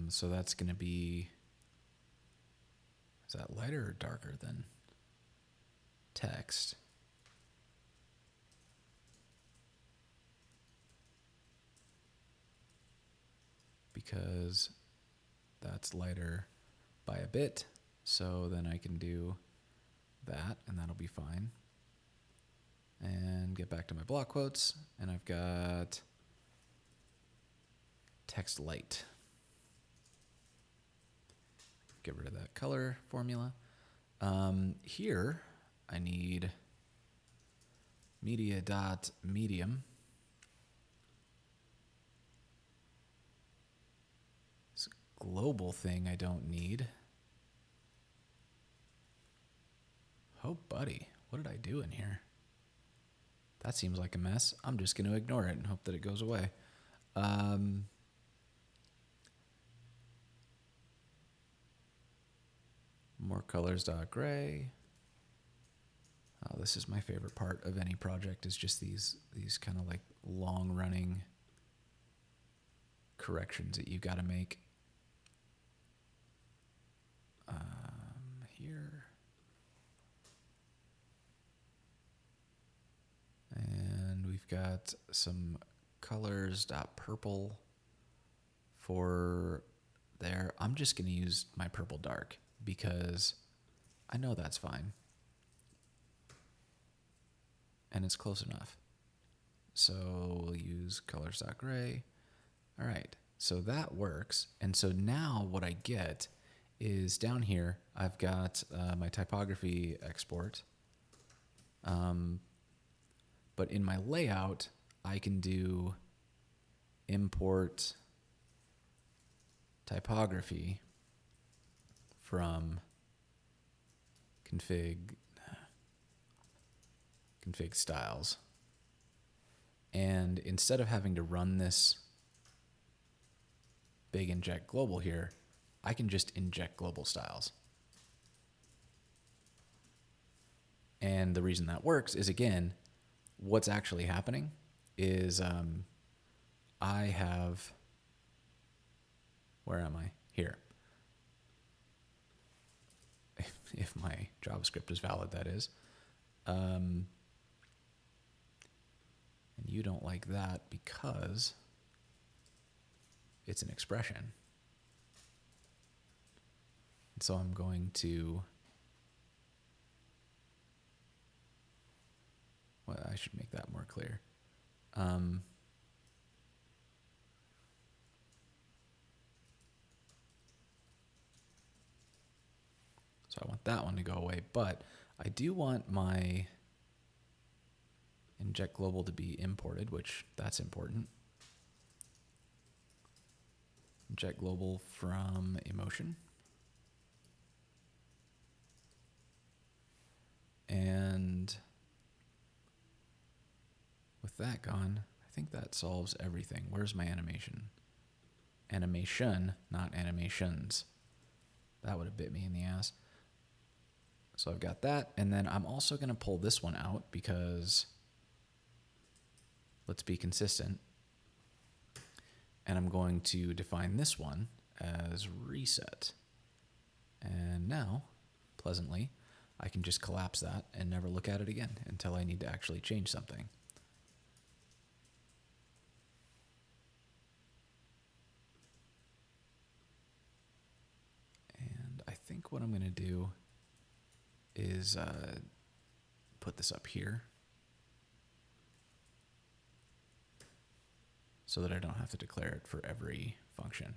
So that's going to be, is that lighter or darker than text? Because that's lighter by a bit. So then I can do that, and that'll be fine. And get back to my block quotes, and I've got text light. Get rid of that color formula. Here, I need media.medium. This global thing I don't need. Oh, buddy, what did I do in here? That seems like a mess. I'm just going to ignore it and hope that it goes away. More colors.gray. Oh, this is my favorite part of any project, is just these kind of like long running corrections that you've got to make. Here. And we've got some colors.purple for there. I'm just going to use my purple dark because I know that's fine. And it's close enough. So we'll use colors.gray. All right, so that works. And so now what I get is down here, I've got my typography export. But in my layout, I can do import typography from config styles. And instead of having to run this big inject global here, I can just inject global styles. And the reason that works is, again, what's actually happening is I have, where am I? Here. If my JavaScript is valid, that is. And you don't like that because it's an expression. And so I'm going to, well, I should make that more clear. So I want that one to go away, but I do want my inject global to be imported, which that's important. Inject global from emotion. And with that gone, I think that solves everything. Where's my animation? Animation, not animations. That would have bit me in the ass. So I've got that, and then I'm also going to pull this one out because let's be consistent. And I'm going to define this one as reset. And now, pleasantly, I can just collapse that and never look at it again until I need to actually change something. And I think what I'm going to do is put this up here so that I don't have to declare it for every function.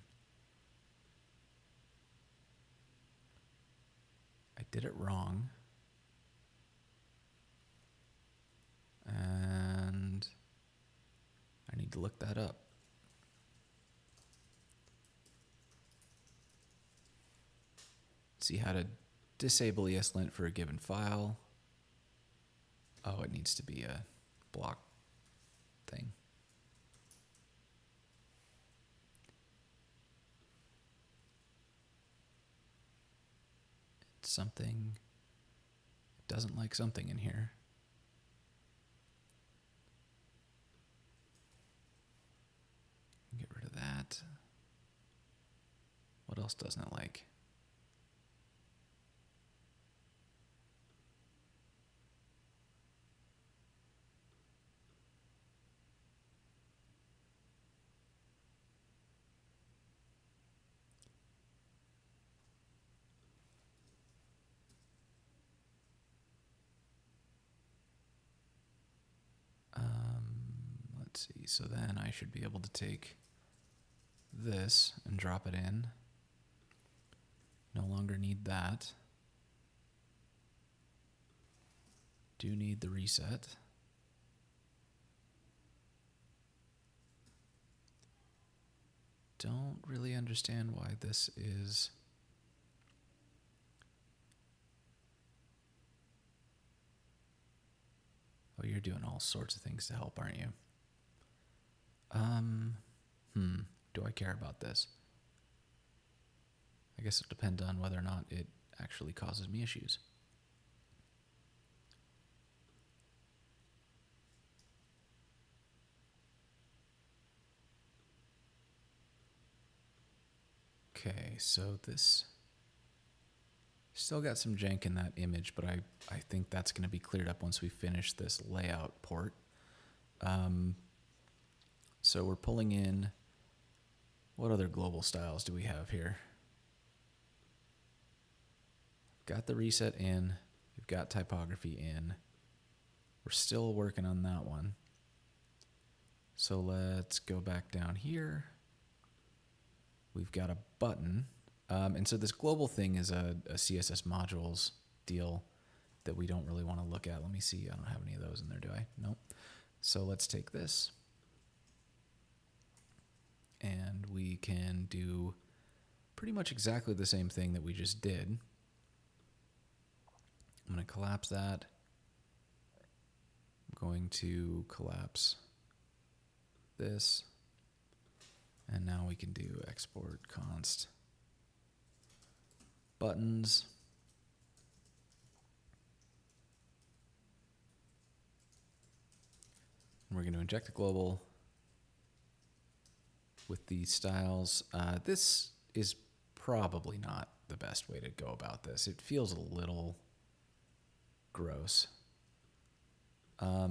I did it wrong. And I need to look that up. See how to disable ESLint for a given file. Oh, it needs to be a block thing. It's something. It doesn't like something in here. Get rid of that. What else doesn't it like? Let's see. So then I should be able to take this and drop it in. No longer need that. Do need the reset. Don't really understand why this is. Oh, you're doing all sorts of things to help, aren't you? Do I care about this? I guess it depends on whether or not it actually causes me issues. Okay, so this still got some jank in that image, but I think that's going to be cleared up once we finish this layout port. So we're pulling in, what other global styles do we have here? Got the reset in, we've got typography in. We're still working on that one. So let's go back down here. We've got a button. And so this global thing is a CSS modules deal that we don't really want to look at. Let me see. I don't have any of those in there, do I? Nope. So let's take this. And we can do pretty much exactly the same thing that we just did. I'm going to collapse that. I'm going to collapse this. And now we can do export const buttons. And we're going to inject a global with these styles. This is probably not the best way to go about this. It feels a little gross. I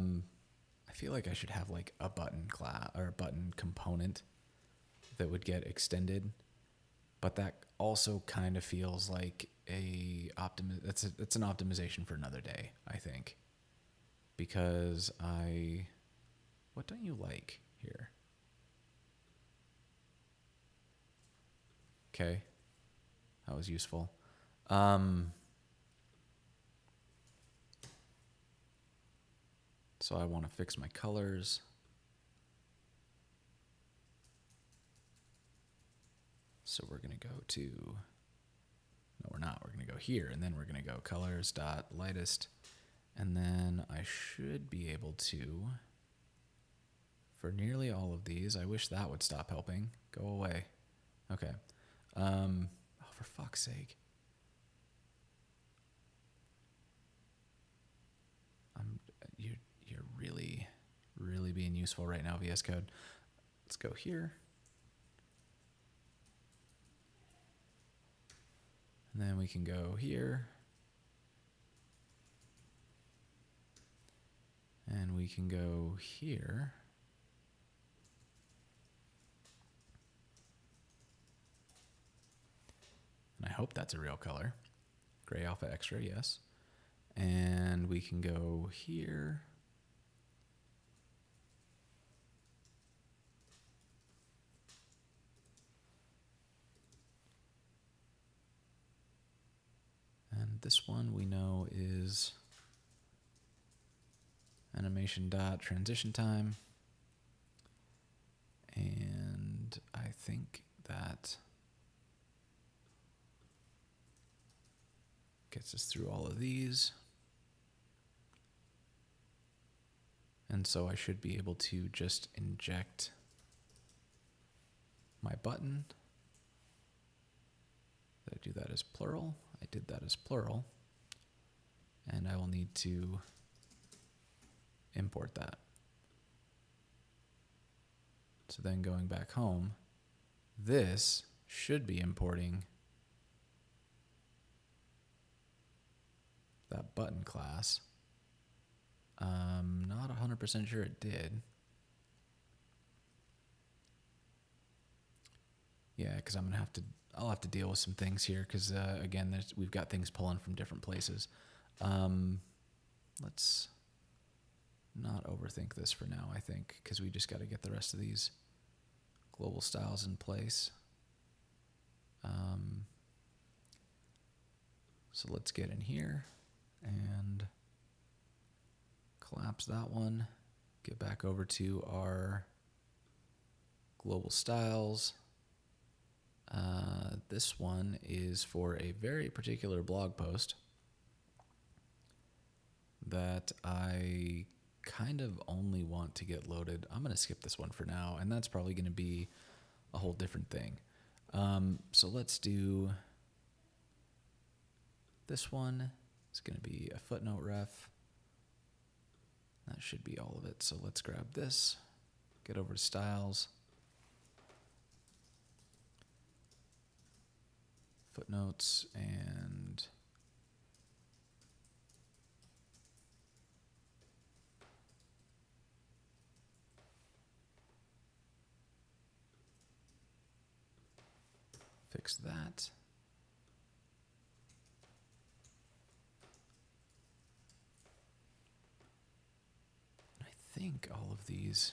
feel like I should have like a button class or a button component that would get extended, but that also kind of feels like it's an optimization for another day, I think, because what don't you like here? Okay, that was useful. So I want to fix my colors. So we're going to go to, no, we're not. We're going to go here, and then we're going to go colors dot lightest, and then I should be able to, for nearly all of these, I wish that would stop helping. Go away. Okay. Oh, for fuck's sake. You're really, really being useful right now, VS Code. Let's go here. And then we can go here. And we can go here. And I hope that's a real color. Gray alpha extra, yes. And we can go here. And this one we know is animation dot transition time. And I think that gets us through all of these. And so I should be able to just inject my button. Did I do that as plural? I did that as plural. And I will need to import that. So then going back home, this should be importing that button class. Not 100% sure it did. Yeah, because I'll have to deal with some things here because again, we've got things pulling from different places. Let's not overthink this for now, I think, because we just got to get the rest of these global styles in place. So let's get in here and collapse that one. Get back over to our global styles. This one is for a very particular blog post that I kind of only want to get loaded. I'm going to skip this one for now, and that's probably going to be a whole different thing. So let's do this one. It's going to be a footnote ref. That should be all of it. So let's grab this, get over to styles, footnotes, and fix that. I think all of these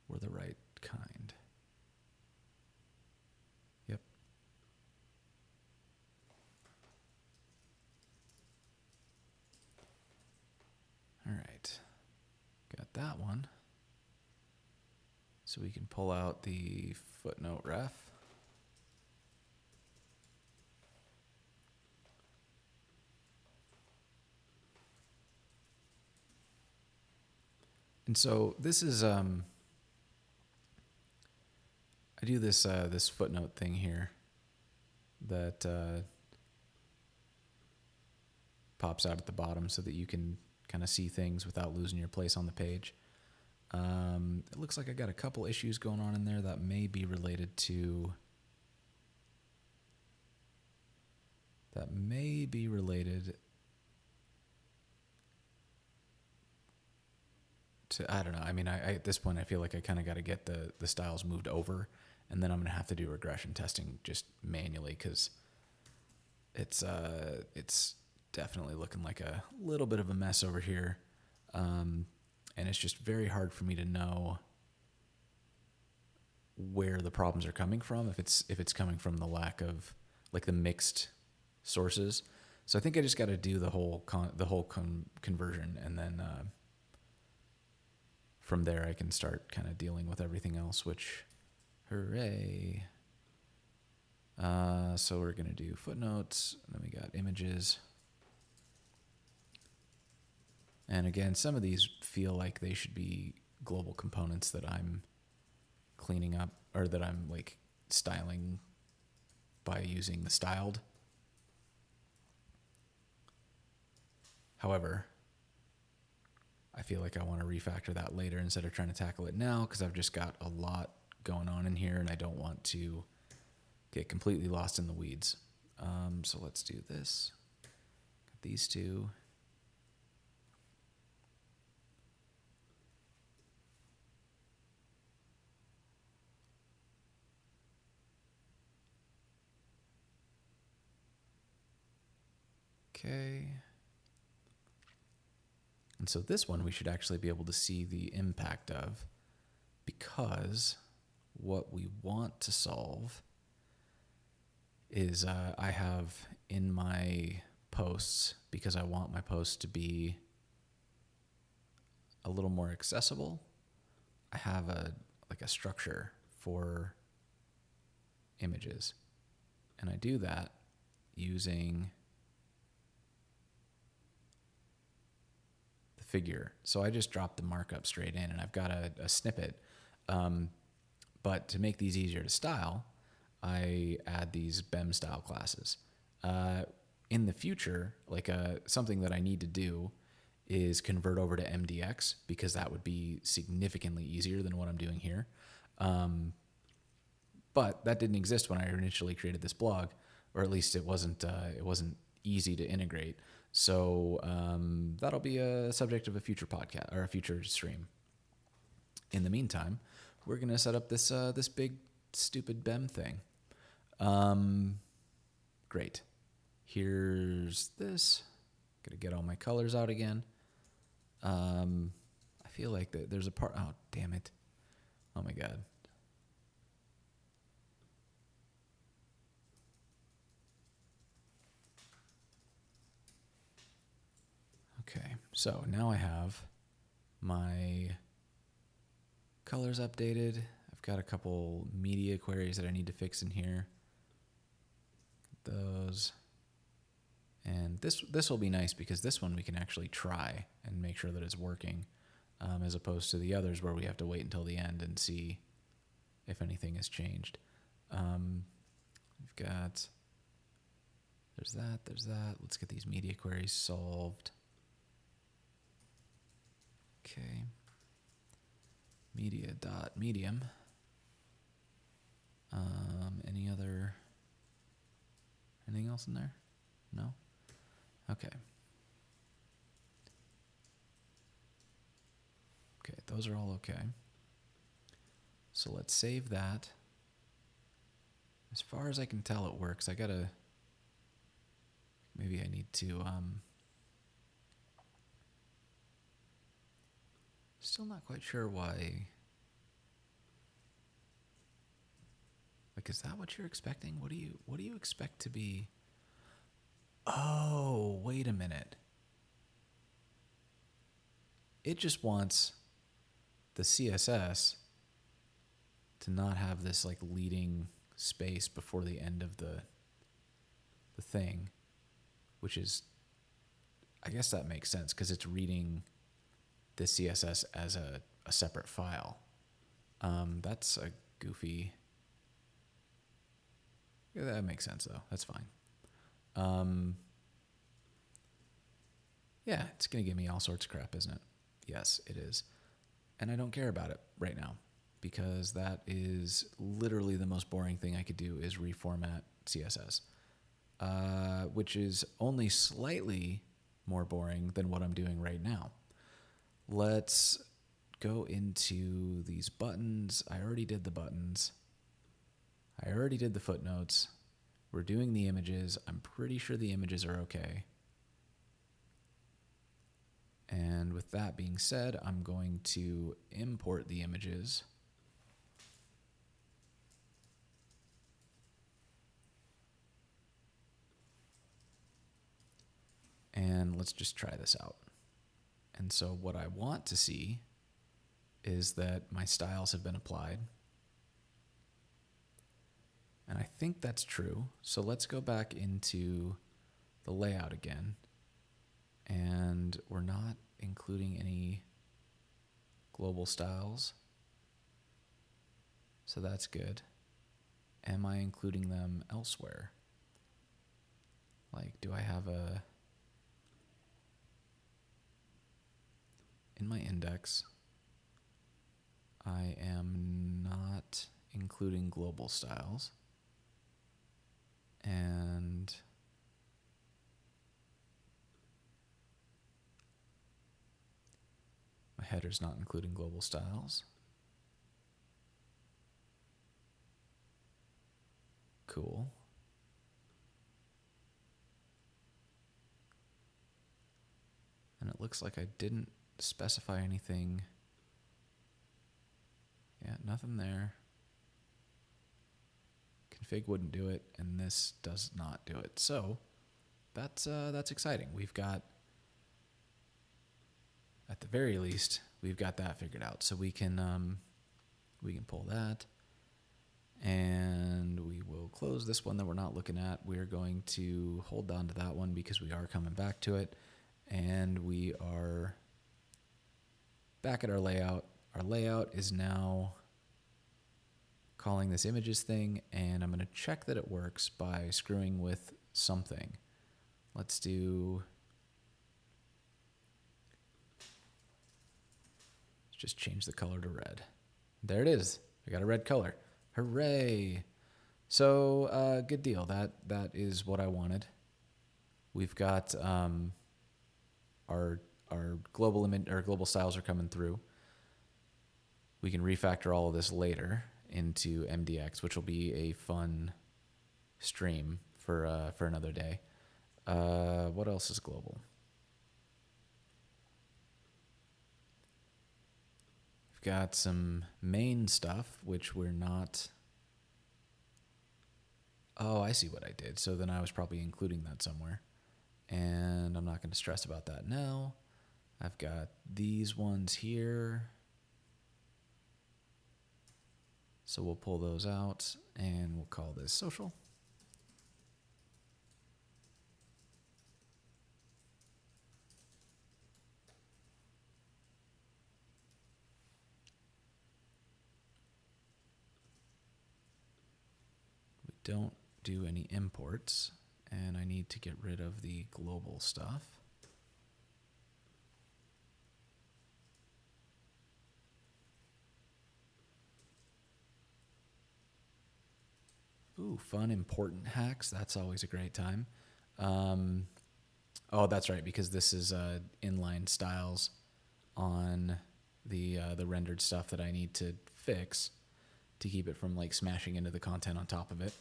were the right kind. Yep. All right. Got that one. So we can pull out the footnote ref. And so this is I do this this footnote thing here that pops out at the bottom so that you can kind of see things without losing your place on the page. It looks like I got a couple issues going on in there that may be related to I don't know. I mean, I at this point I feel like I kind of got to get the styles moved over, and then I'm gonna have to do regression testing just manually because it's definitely looking like a little bit of a mess over here, and it's just very hard for me to know where the problems are coming from if it's coming from the lack of like the mixed sources. So I think I just got to do the whole conversion, and then from there I can start kind of dealing with everything else, which, hooray. So we're going to do footnotes, and then we got images. And again, some of these feel like they should be global components that I'm cleaning up, or that I'm like styling by using the styled. However, I feel like I want to refactor that later instead of trying to tackle it now, because I've just got a lot going on in here and I don't want to get completely lost in the weeds. So let's do this. Got these two. Okay. And so this one we should actually be able to see the impact of, because what we want to solve is I have in my posts, because I want my posts to be a little more accessible, I have a structure for images. And I do that using the figure. So I just drop the markup straight in, and I've got a snippet. But to make these easier to style, I add these BEM style classes. In the future, something that I need to do is convert over to MDX, because that would be significantly easier than what I'm doing here. But that didn't exist when I initially created this blog, or at least it wasn't easy to integrate. So that'll be a subject of a future podcast or a future stream. In the meantime, we're gonna set up this this big stupid BEM thing. Great. Here's this. Gonna get all my colors out again. I feel like there's a part. Oh, damn it. Oh my God. Okay, so now I have my colors updated. I've got a couple media queries that I need to fix in here. Those. And this will be nice because this one we can actually try and make sure that it's working, as opposed to the others where we have to wait until the end and see if anything has changed. We've got, there's that. Let's get these media queries solved. Okay. Media.medium. Anything else in there? No? Okay. Okay, those are all okay. So let's save that. As far as I can tell, it works. Maybe I need to, still not quite sure why. Like, is that what you're expecting? What do you expect to be? Oh, wait a minute. It just wants the CSS to not have this like leading space before the end of the thing, which is, I guess that makes sense because it's reading the CSS as a separate file. That's a goofy. Yeah, that makes sense though. That's fine. Yeah, it's gonna give me all sorts of crap, isn't it? Yes, it is. And I don't care about it right now because that is literally the most boring thing I could do is reformat CSS, which is only slightly more boring than what I'm doing right now. Let's go into these buttons. I already did the buttons. I already did the footnotes. We're doing the images. I'm pretty sure the images are okay. And with that being said, I'm going to import the images. And let's just try this out. And so what I want to see is that my styles have been applied. And I think that's true. So let's go back into the layout again. And we're not including any global styles. So that's good. Am I including them elsewhere? Like, do I have in my index, I am not including global styles. And my header's not including global styles. Cool. And it looks like I didn't specify anything. Yeah, nothing there. Config wouldn't do it, and this does not do it. So that's exciting. We've got, at the very least, we've got that figured out. So we can pull that, and we will close this one that we're not looking at. We're going to hold on to that one because we are coming back to it, and we are back at our layout. Our layout is now calling this images thing, and I'm going to check that it works by screwing with something. Let's just change the color to red. There it is. I got a red color. Hooray! So good deal. That is what I wanted. We've got our global styles are coming through. We can refactor all of this later into MDX, which will be a fun stream for another day. What else is global? got some main stuff, which we're not. Oh, I see what I did. So then I was probably including that somewhere. And I'm not going to stress about that now. I've got these ones here. So we'll pull those out and we'll call this social. We don't do any imports, and I need to get rid of the global stuff. Ooh, fun, important hacks. That's always a great time. Oh, that's right, because this is inline styles on the rendered stuff that I need to fix to keep it from like smashing into the content on top of it.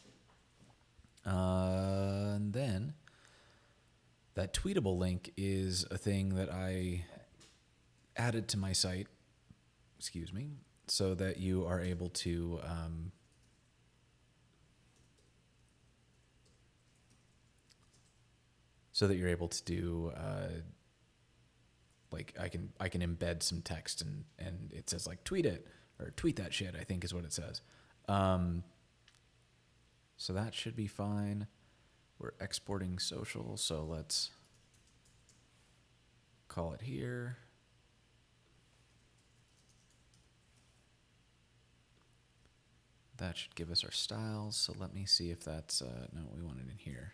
And then that tweetable link is a thing that I added to my site, excuse me, so that you are able to do like I can embed some text and it says like tweet it or tweet that shit, I think is what it says. So that should be fine. We're exporting social, so let's call it here. That should give us our styles. So let me see if that's, no, we want it in here.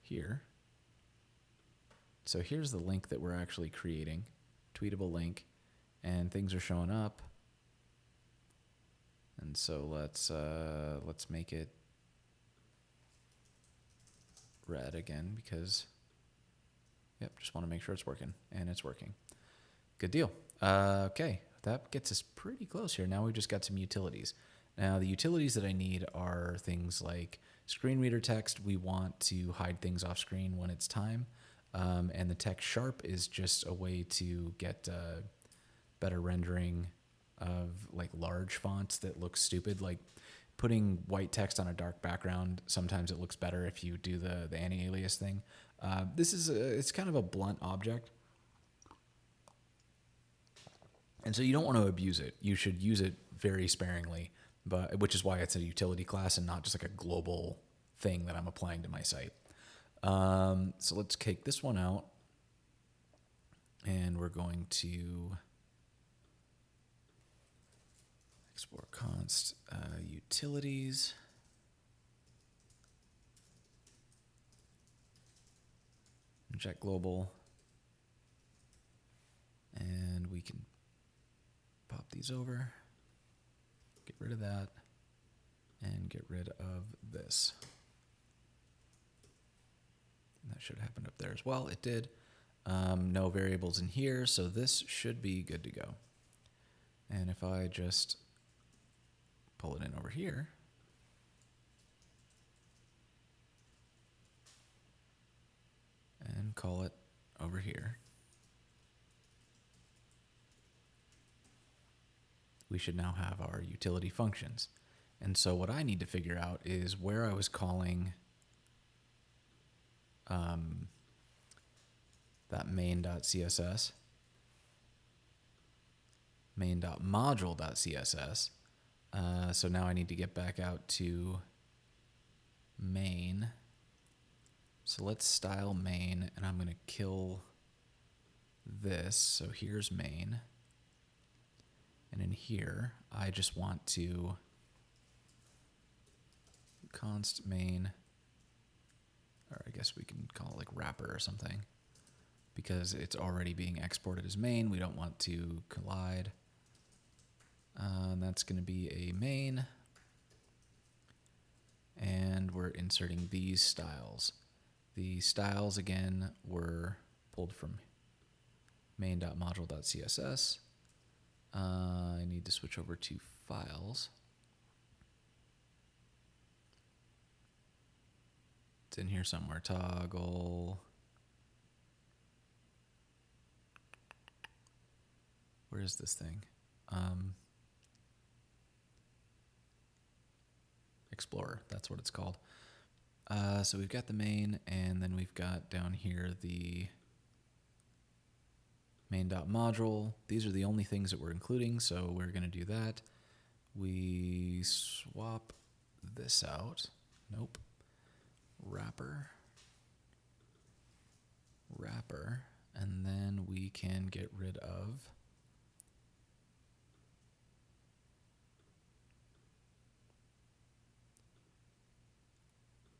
Here. So here's the link that we're actually creating, tweetable link, and things are showing up. And so let's make it red again because, yep, just want to make sure it's working, and it's working. Good deal. Okay, that gets us pretty close here. Now we've just got some utilities. Now the utilities that I need are things like screen reader text. We want to hide things off screen when it's time. And the text sharp is just a way to get better rendering of like large fonts that look stupid. Like putting white text on a dark background, sometimes it looks better if you do the anti-alias thing. This is it's kind of a blunt object. And so you don't want to abuse it. You should use it very sparingly, but which is why it's a utility class and not just like a global thing that I'm applying to my site. So let's take this one out, and we're going to export const utilities. Inject global, and we can pop these over, get rid of that, and get rid of this. That should have happened up there as well. It did. No variables in here, so this should be good to go. And if I just pull it in over here, and call it over here, we should now have our utility functions. And so what I need to figure out is where I was calling that main.css, main.module.css. So now I need to get back out to main. So let's style main, and I'm going to kill this. So here's main. And in here, I just want to const main, or I guess we can call it like wrapper or something, because it's already being exported as main. We don't want to collide. And that's going to be a main. And we're inserting these styles. The styles, again, were pulled from main.module.css. I need to switch over to files. It's in here somewhere. Toggle. Where is this thing? Explorer, that's what it's called. So we've got the main, and then we've got down here the main.module. These are the only things that we're including, so we're going to do that. We swap this out. Nope. Wrapper, and then we can get rid of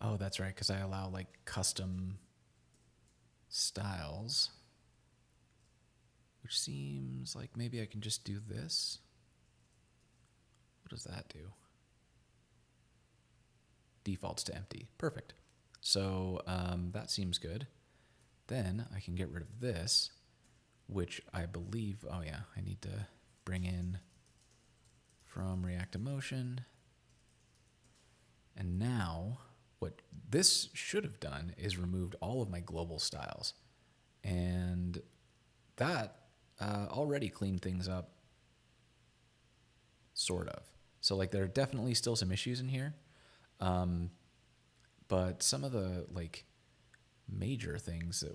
oh, that's right, because I allow like custom styles, which seems like maybe I can just do this. What does that do? Defaults to empty. Perfect. So that seems good. Then I can get rid of this, which I believe, oh yeah, I need to bring in from React Emotion. And now what this should have done is removed all of my global styles. And that already cleaned things up, sort of. So like there are definitely still some issues in here. But some of the like major things that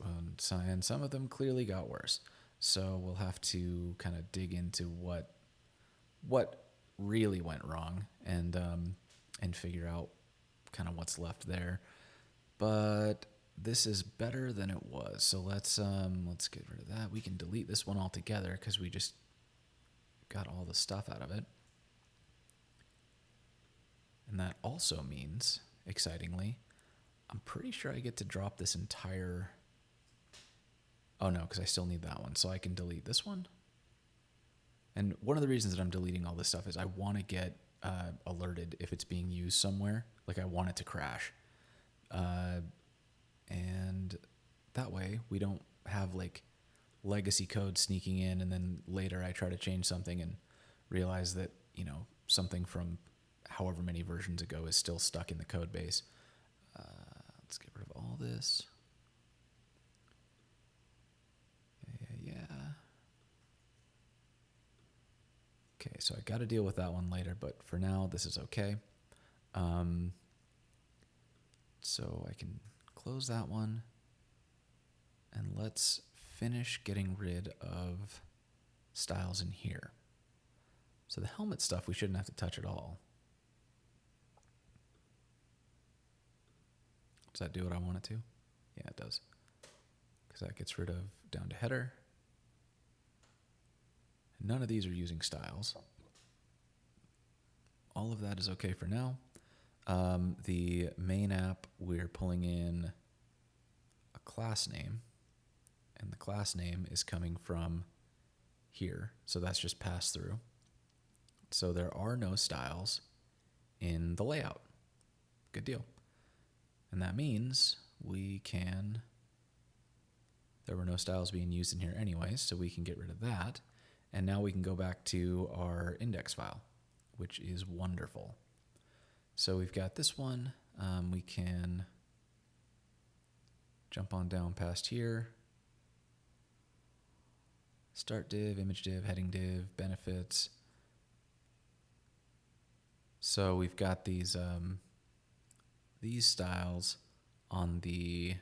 and some of them clearly got worse. So we'll have to kind of dig into what really went wrong and figure out kind of what's left there. But this is better than it was. So let's get rid of that. We can delete this one altogether because we just got all the stuff out of it. And that also means, excitingly, I'm pretty sure I get to drop this entire... Oh no, because I still need that one. So I can delete this one. And one of the reasons that I'm deleting all this stuff is I want to get alerted if it's being used somewhere. Like I want it to crash. And that way we don't have like legacy code sneaking in and then later I try to change something and realize that, you know, something from however many versions ago is still stuck in the code base. Let's get rid of all this. Yeah. Okay, so I got to deal with that one later, but for now, this is okay. So I can close that one. And let's finish getting rid of styles in here. So the helmet stuff, we shouldn't have to touch at all. Does that do what I want it to? Yeah, it does. Because that gets rid of down to header. None of these are using styles. All of that is okay for now. The main app, we're pulling in a class name. And the class name is coming from here. So that's just pass through. So there are no styles in the layout. Good deal. And that means we can... There were no styles being used in here anyways, so we can get rid of that. And now we can go back to our index file, which is wonderful. So we've got this one. We can jump on down past here. Start div, image div, heading div, benefits. So we've got these styles on the...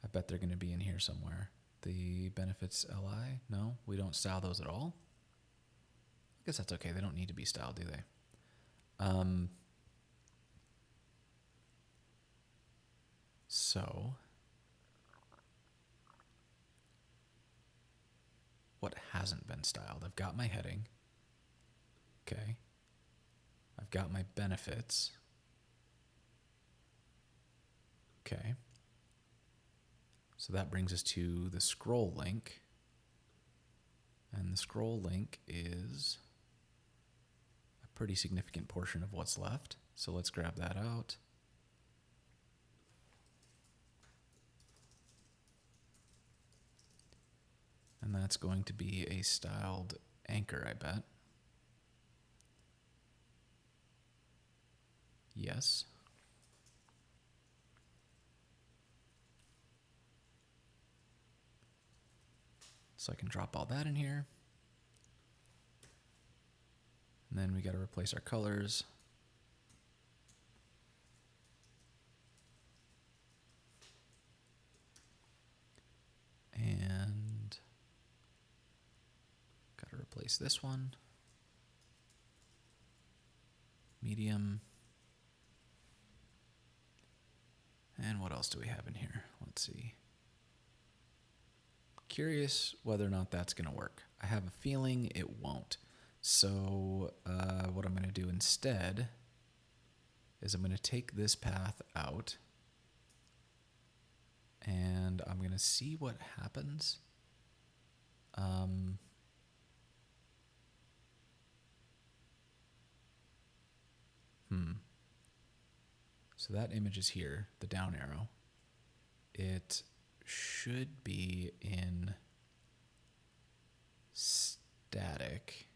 I bet they're going to be in here somewhere. The benefits LI? No, we don't style those at all. I guess that's okay. They don't need to be styled, do they? So what hasn't been styled? I've got my heading. Okay. I've got my benefits. Okay. So that brings us to the scroll link. And the scroll link is a pretty significant portion of what's left. So let's grab that out. And that's going to be a styled anchor, I bet. Yes. So I can drop all that in here. And then we got to replace our colors. And got to replace this one. Medium. And what else do we have in here? Let's see. Curious whether or not that's going to work. I have a feeling it won't. So what I'm going to do instead is I'm going to take this path out and I'm going to see what happens. So that image is here, the down arrow. It should be in static.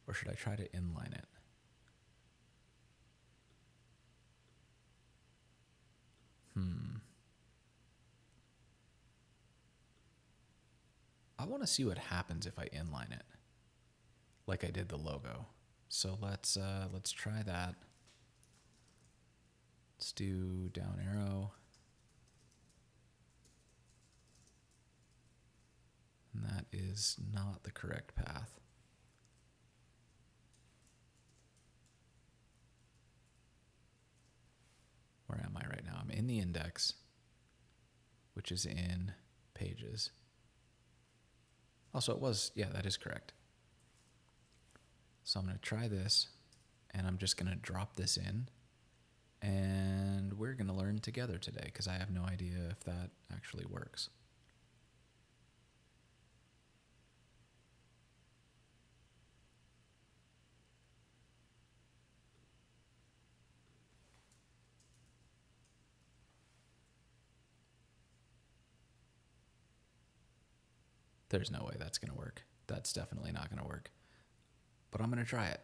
Or should I try to inline it? I want to see what happens if I inline it, like I did the logo. So let's try that. Let's do down arrow. And that is not the correct path. Where am I right now? I'm in the index, which is in pages. Also, it was, yeah, that is correct. So I'm going to try this, and I'm just going to drop this in, and we're going to learn together today, because I have no idea if that actually works. There's no way that's going to work. That's definitely not going to work. But I'm going to try it.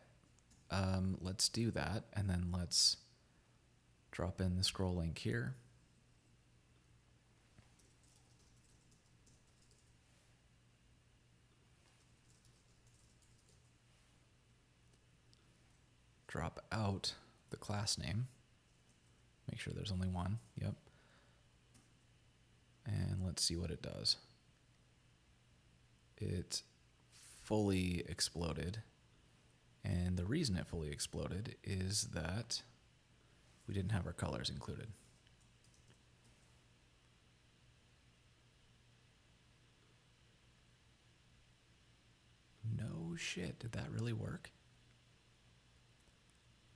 Let's do that, and then let's drop in the scroll link here. Drop out the class name. Make sure there's only one. Yep. And let's see what it does. It fully exploded. And the reason it fully exploded is that we didn't have our colors included. No shit, did that really work?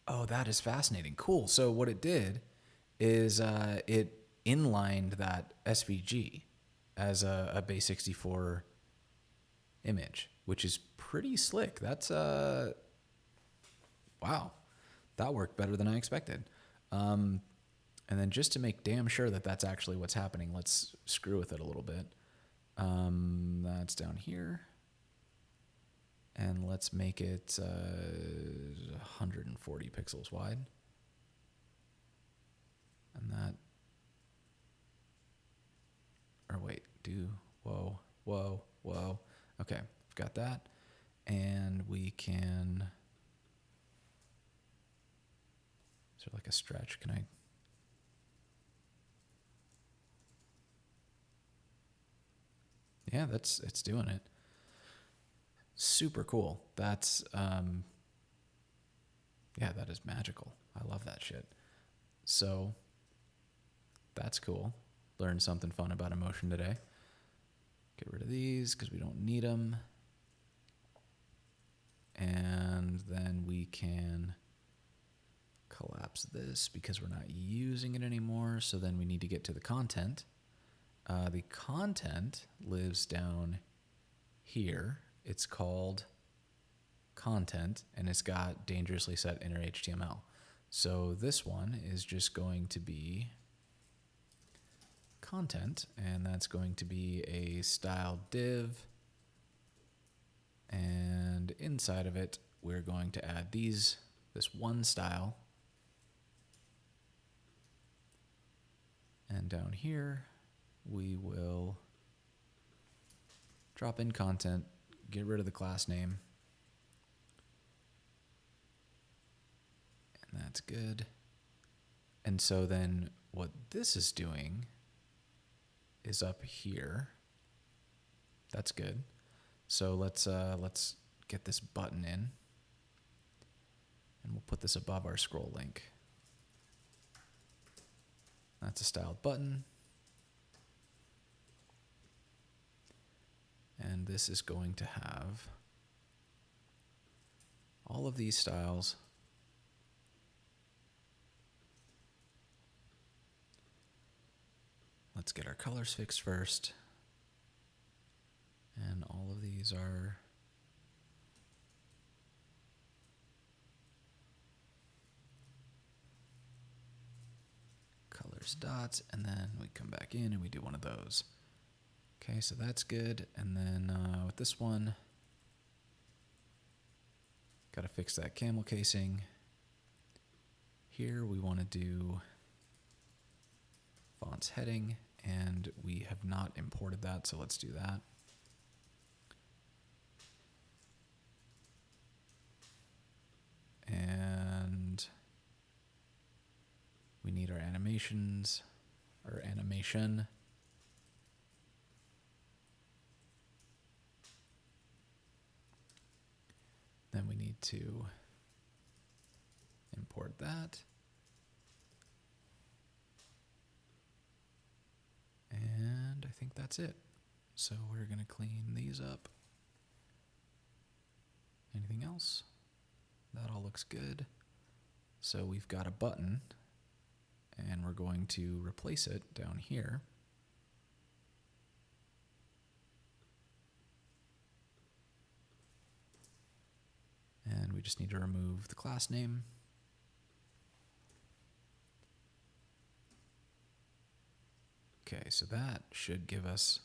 Oh, that is fascinating. Cool. So what it did is it inlined that SVG as a base 64 image, which is pretty slick. That's wow, that worked better than I expected. And then just to make damn sure that that's actually what's happening, let's screw with it a little bit. That's down here. And let's make it 140 pixels wide. And that, or wait, whoa. Okay, I've got that. And we can, is there like a stretch? Can I? Yeah, it's doing it. Super cool. That's, yeah, that is magical. I love that shit. So that's cool. Learned something fun about emotion today. Get rid of these because we don't need them. And then we can collapse this because we're not using it anymore. So then we need to get to the content. The content lives down here. It's called content, and it's got dangerously set inner HTML. So this one is just going to be content, and that's going to be a style div. And inside of it, we're going to add this one style. And And down here, we will drop in content, get rid of the class name. And that's good. And so then what this is doing is up here. That's good. So let's get this button in. And we'll put this above our scroll link. That's a styled button. And this is going to have all of these styles. Let's get our colors fixed first. And all of these are colors dots, and then we come back in and we do one of those. Okay, so that's good. And then with this one, got to fix that camel casing. Here we want to do fonts heading, and we have not imported that, so let's do that. And we need our animations, or animation. Then we need to import that. And I think that's it. So we're going to clean these up. Anything else? That all looks good. So we've got a button, and we're going to replace it down here. And we just need to remove the class name. Okay, so that should give us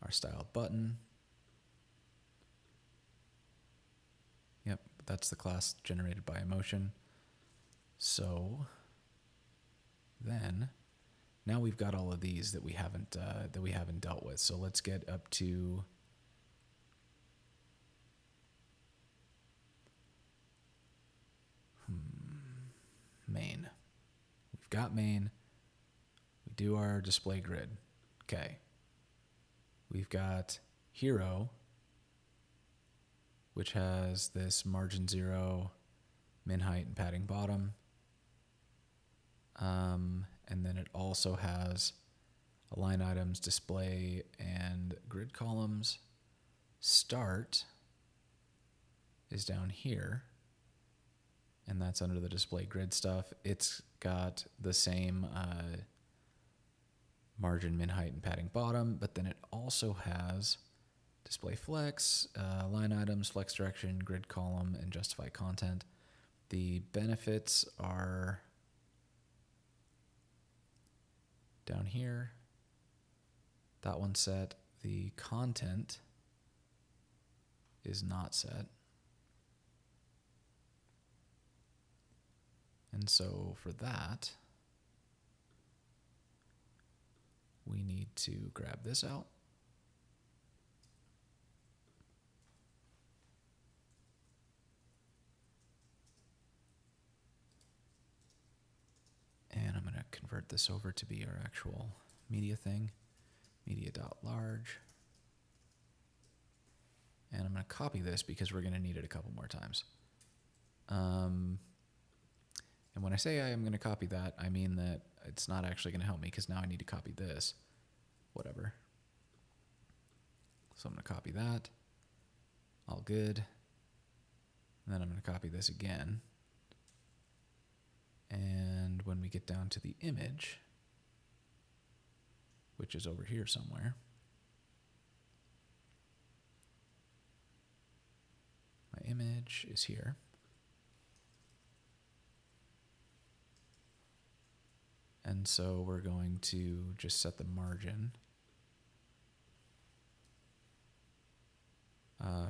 our styled button. Yep, that's the class generated by emotion. So then, now we've got all of these that we haven't dealt with. So let's get up to main. We've got main. We do our display grid. Okay. We've got hero, which has this margin 0, min height, and padding bottom. And then it also has align items, display, and grid columns. Start is down here, and that's under the display grid stuff. It's got the same margin, min height, and padding bottom, but then it also has display flex, line items, flex direction, grid column, and justify content. The benefits are down here. That one's set. The content is not set. And so for that, we need to grab this out. And I'm going to convert this over to be our actual media thing, media.large. And I'm going to copy this because we're going to need it a couple more times. And when I say I am going to copy that, I mean that it's not actually going to help me because now I need to copy this. Whatever. So I'm going to copy that. All good. And then I'm going to copy this again. And when we get down to the image, which is over here somewhere, my image is here. And so we're going to just set the margin.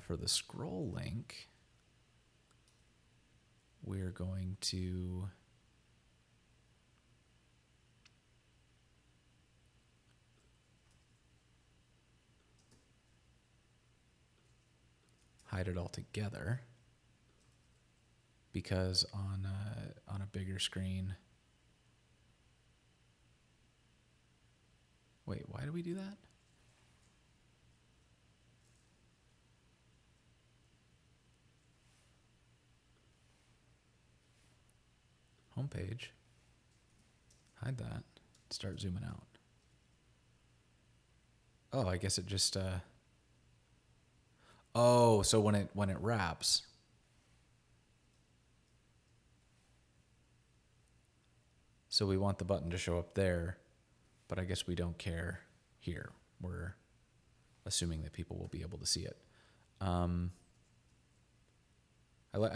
For the scroll link, we're going to hide it all together because on a bigger screen. Wait, why do we do that? Homepage. Hide that. Start zooming out. Oh, I guess it just. Oh, so when it wraps. So we want the button to show up there, but I guess we don't care here. We're assuming that people will be able to see it. I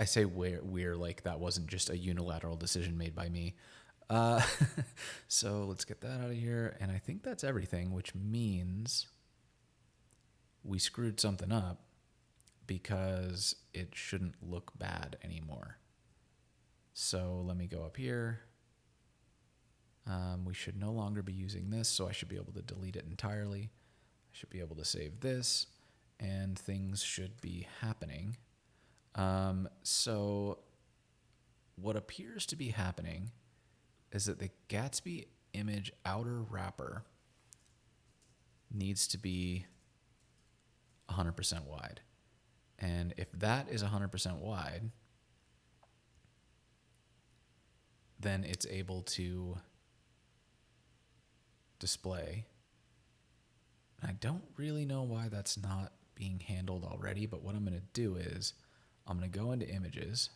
say we're like that wasn't just a unilateral decision made by me. So let's get that out of here. And I think that's everything, which means we screwed something up because it shouldn't look bad anymore. So let me go up here. We should no longer be using this, so I should be able to delete it entirely. I should be able to save this, and things should be happening. So what appears to be happening is that the Gatsby image outer wrapper needs to be 100% wide. And if that is 100% wide, then it's able to display. I don't really know why that's not being handled already, but what I'm going to do is I'm going to go into images,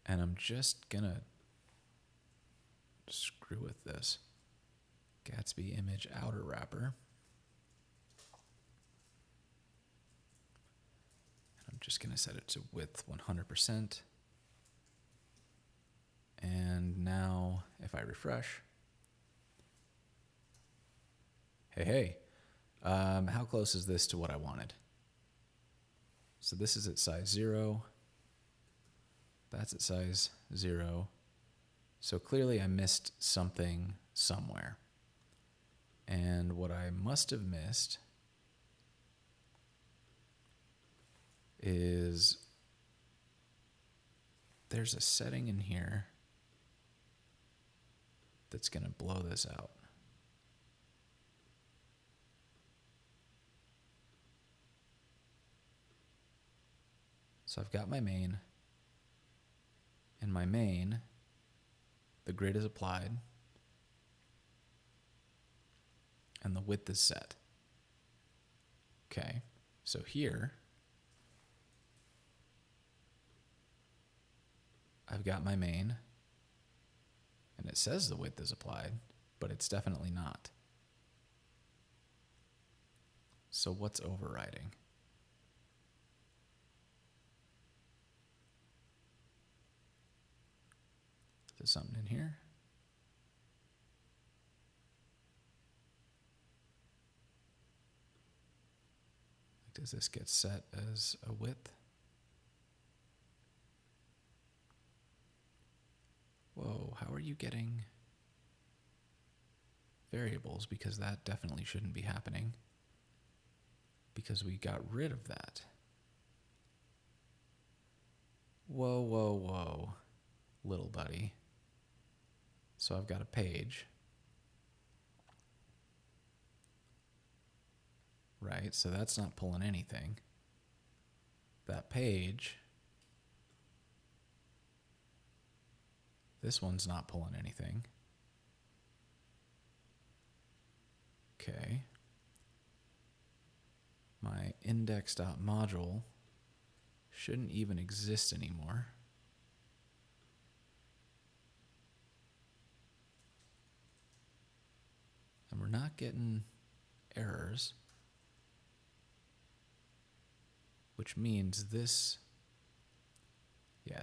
and I'm just going to screw with this. Gatsby image outer wrapper. And I'm just going to set it to width 100%. And now if I refresh, hey, how close is this to what I wanted? So this is at size 0. That's at size 0. So clearly I missed something somewhere. And what I must have missed is there's a setting in here that's going to blow this out. So I've got my main. In my main, the grid is applied, and the width is set. Okay, so here, I've got my main, and it says the width is applied, but it's definitely not. So what's overriding? Is there something in here? Does this get set as a width? Whoa, how are you getting variables? Because that definitely shouldn't be happening, because we got rid of that. Whoa, whoa, whoa, little buddy. So I've got a page, right? So that's not pulling anything. That page, this one's not pulling anything. Okay. My index.module shouldn't even exist anymore. And we're not getting errors, which means this,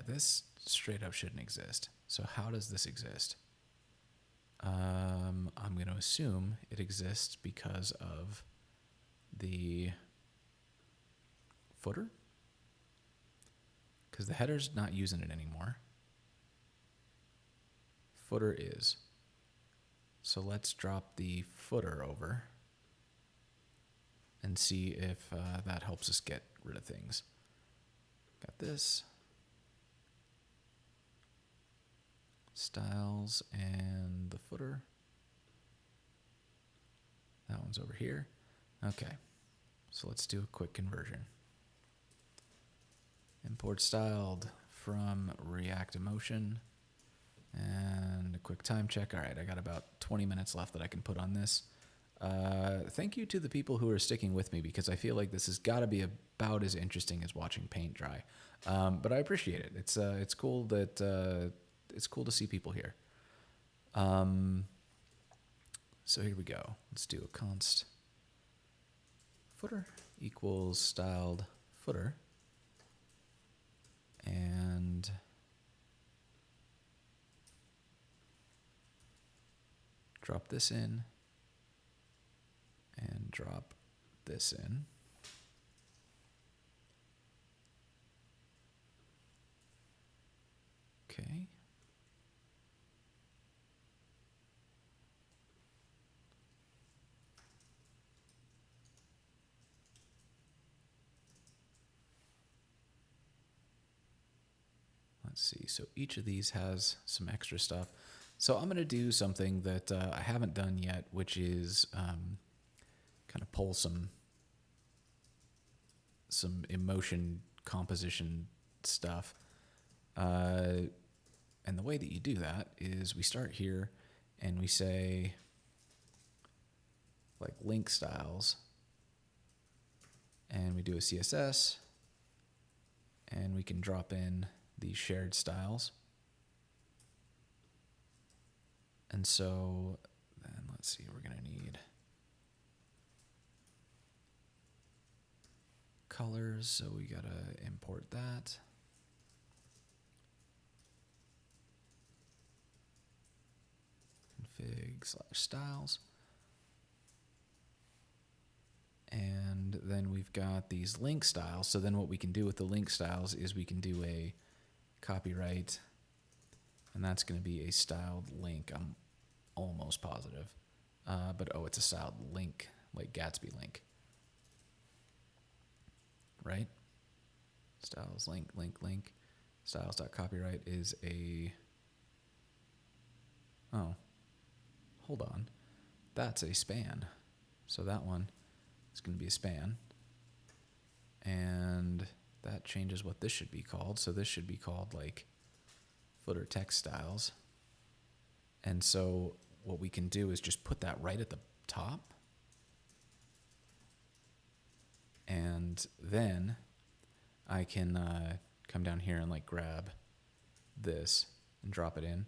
this straight up shouldn't exist. So how does this exist? I'm going to assume it exists because of the footer, because the header's not using it anymore. Footer is. So let's drop the footer over, and see if that helps us get rid of things. Got this. Styles and the footer. That one's over here. Okay, so let's do a quick conversion. Import styled from React Emotion. And a quick time check. All right, I got about 20 minutes left that I can put on this. Thank you to the people who are sticking with me, because I feel like this has got to be about as interesting as watching paint dry. But I appreciate it. It's cool that it's cool to see people here. So here we go. Let's do a const footer equals styled footer, and drop this in and drop this in. Okay. Let's see. So each of these has some extra stuff. So I'm going to do something that I haven't done yet, which is kind of pull some emotion composition stuff. And the way that you do that is we start here and we say like link styles, and we do a CSS, and we can drop in these shared styles. And so then let's see, we're going to need colors, so we got to import that. Config/styles. And then we've got these link styles. So then what we can do with the link styles is we can do a copyright, and that's going to be a styled link. I'm almost positive. But it's a styled link, like Gatsby link. Right? Styles link. Styles.copyright is a... Oh, hold on. That's a span. So that one is going to be a span. And that changes what this should be called. So this should be called like footer text styles. And so what we can do is just put that right at the top. And then I can come down here and like grab this and drop it in.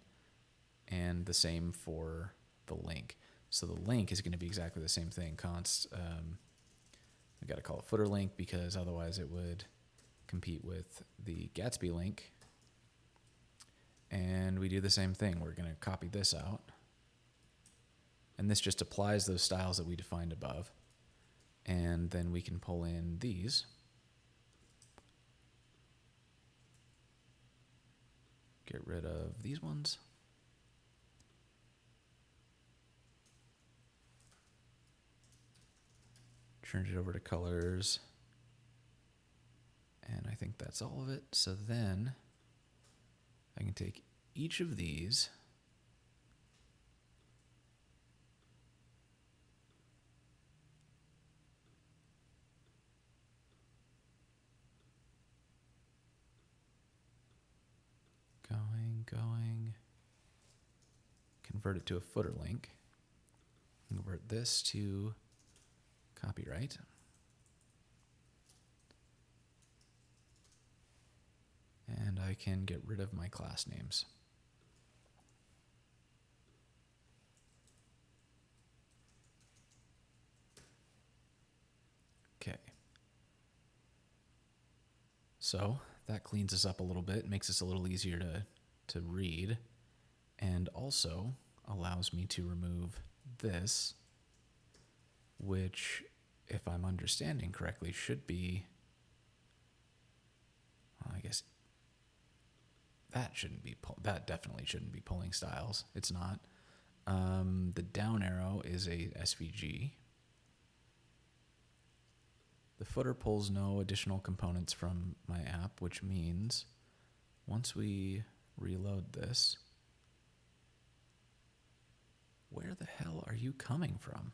And the same for the link. So the link is going to be exactly the same thing. Const, we got to call it footer link, because otherwise it would compete with the Gatsby link. And we do the same thing. We're going to copy this out. And this just applies those styles that we defined above. And then we can pull in these. Get rid of these ones. Change it over to colors. And I think that's all of it. So then I can take each of these going, convert it to a footer link, convert this to copyright, and I can get rid of my class names. Okay. So that cleans us up a little bit, makes us a little easier to read, and also allows me to remove this, which, if I'm understanding correctly, should be, well, I guess that definitely shouldn't be pulling styles. It's not. The down arrow is a SVG. The footer pulls no additional components from my app, which means once we reload this, where the hell are you coming from?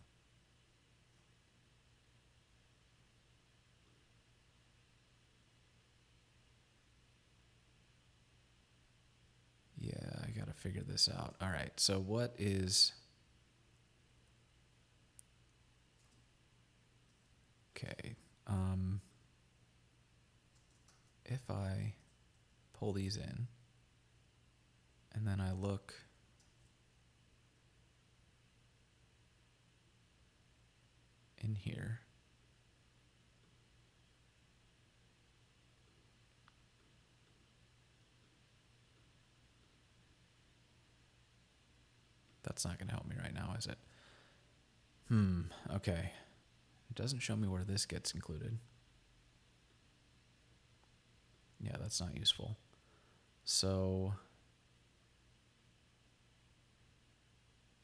Yeah, I gotta figure this out. All right, so what is... Okay, if I pull these in, and then I look in here, that's not gonna help me right now, is it? Okay. It doesn't show me where this gets included. Yeah, that's not useful. So,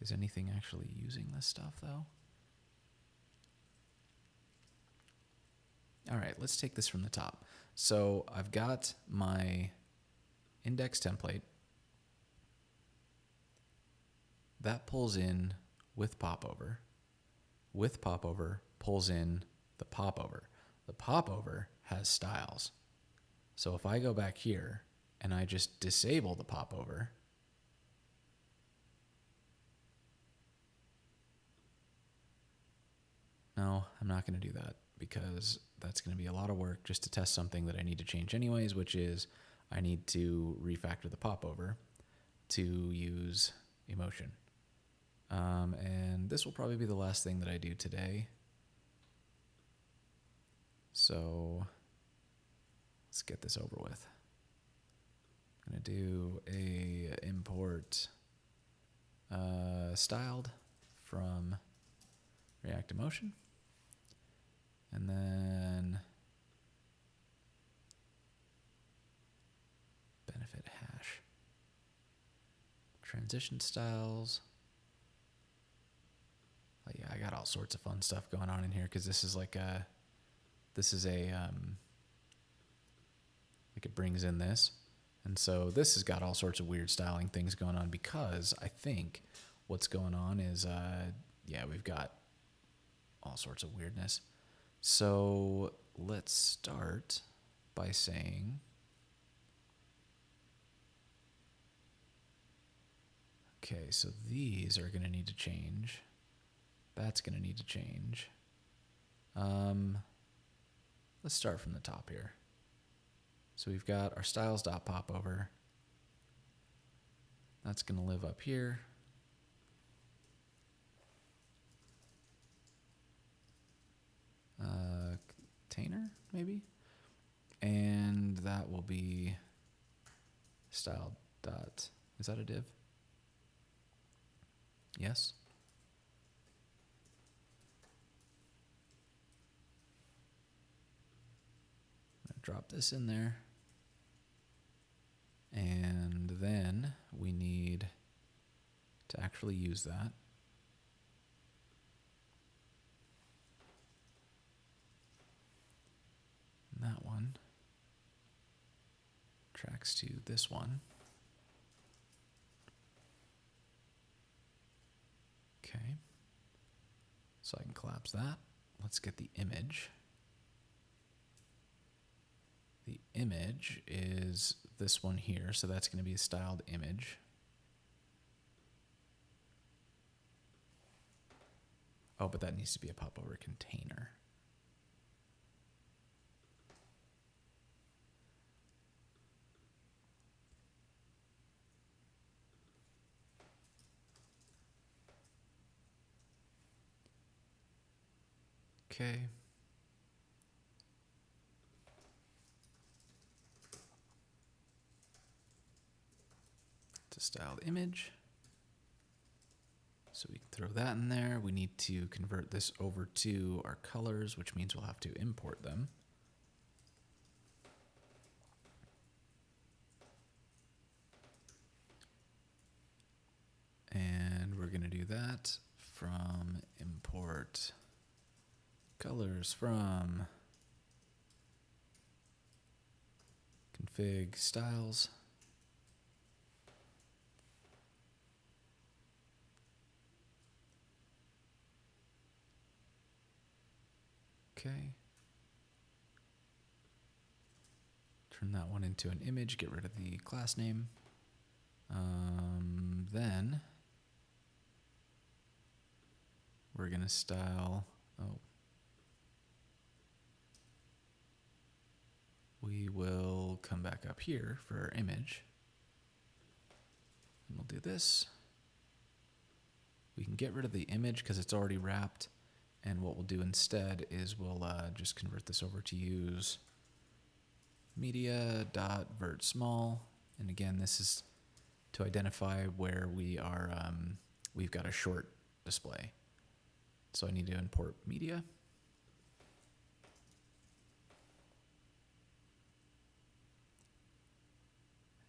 is anything actually using this stuff, though? All right, let's take this from the top. So, I've got my index template. That pulls in with Popover. With Popover pulls in the Popover. The Popover has styles. So if I go back here and I just disable the Popover, no, I'm not going to do that because that's going to be a lot of work just to test something that I need to change anyways, which is I need to refactor the Popover to use emotion. And this will probably be the last thing that I do today. So let's get this over with. I'm going to do a import styled from React Emotion. And then benefit hash. Transition styles. Oh, yeah, I got all sorts of fun stuff going on in here because this is like it brings in this. And so this has got all sorts of weird styling things going on because I think what's going on is, yeah, we've got all sorts of weirdness. So let's start by saying, okay, so these are going to need to change. That's going to need to change. Let's start from the top here. So we've got our styles.popover. That's going to live up here. Container, maybe? And that will be style dot, is that a div? Yes. I'm gonna drop this in there. And then we need to actually use that. And that one tracks to this one. Okay. So I can collapse that. Let's get the image. The image is this one here, so that's going to be a styled image. Oh, but that needs to be a popover container. Okay. It's a styled image. So we can throw that in there. We need to convert this over to our colors, which means we'll have to import them. And we're going to do that from import colors from config styles. Okay. Turn that one into an image, get rid of the class name. Then we're going to style, we will come back up here for our image. And we'll do this. We can get rid of the image because it's already wrapped. And what we'll do instead is we'll just convert this over to use media.vert small. And again, this is to identify where we are, we've got a short display. So I need to import media.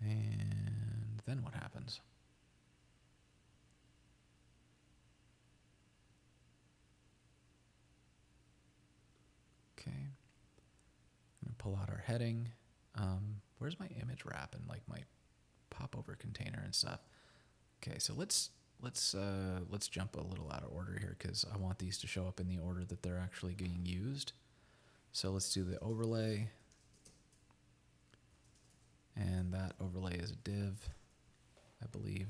And then what happens? Okay. I'm going to pull out our heading. Where's my image wrap and like my popover container and stuff? Okay, so let's jump a little out of order here because I want these to show up in the order that they're actually being used. So let's do the overlay. And that overlay is a div, I believe.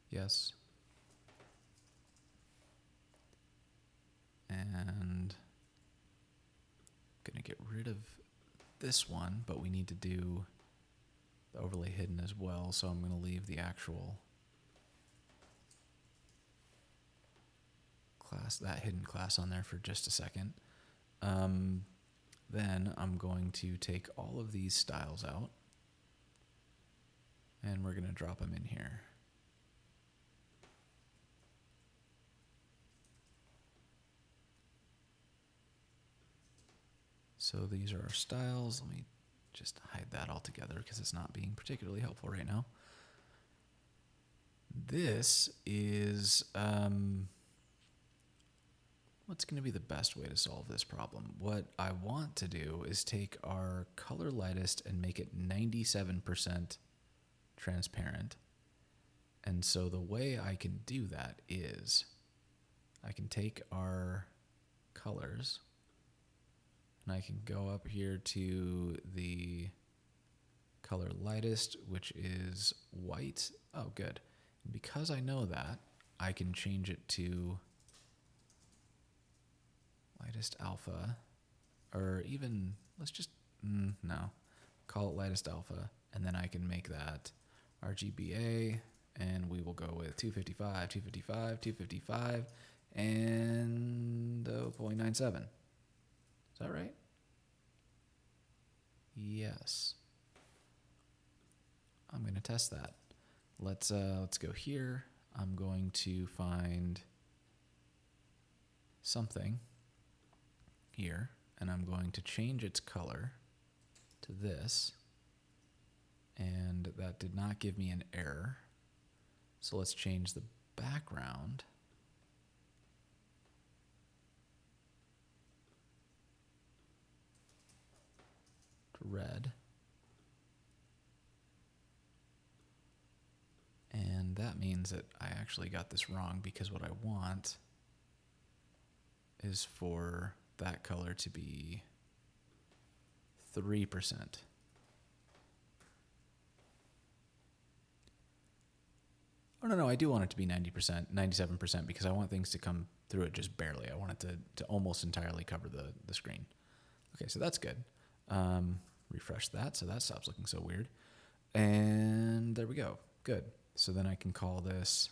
Yes. And I'm gonna get rid of this one, but we need to do the overlay hidden as well, so I'm gonna leave the actual class, that hidden class on there for just a second. Then I'm going to take all of these styles out and we're gonna drop them in here. So these are our styles. Let me just hide that all together because it's not being particularly helpful right now. This is what's going to be the best way to solve this problem. What I want to do is take our color lightest and make it 97% transparent. And so the way I can do that is I can take our colors and I can go up here to the color lightest, which is white. Oh, good. And because I know that, I can change it to lightest alpha, or even, let's just, no, call it lightest alpha, and then I can make that RGBA, and we will go with 255, 255, 255, and 0.97. Is that right? Yes. I'm going to test that. Let's go here. I'm going to find something here, and I'm going to change its color to this, and that did not give me an error. So let's change the background to red. And that means that I actually got this wrong because what I want is for that color to be 3%. Oh, no, I do want it to be 90%, 97% because I want things to come through it just barely. I want it to almost entirely cover the screen. Okay, so that's good. Refresh that so that stops looking so weird. And there we go. Good. So then I can call this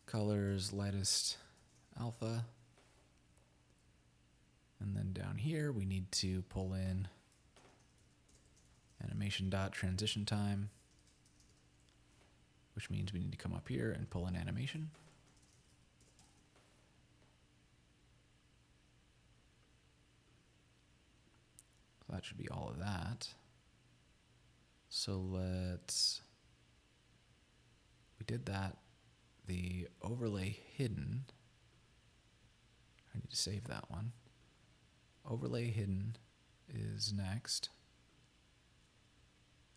colors lightest alpha. And then down here, we need to pull in animation.transition time, which means we need to come up here and pull in animation. So that should be all of that. So we did that. The overlay hidden need to save that one. Overlay hidden is next.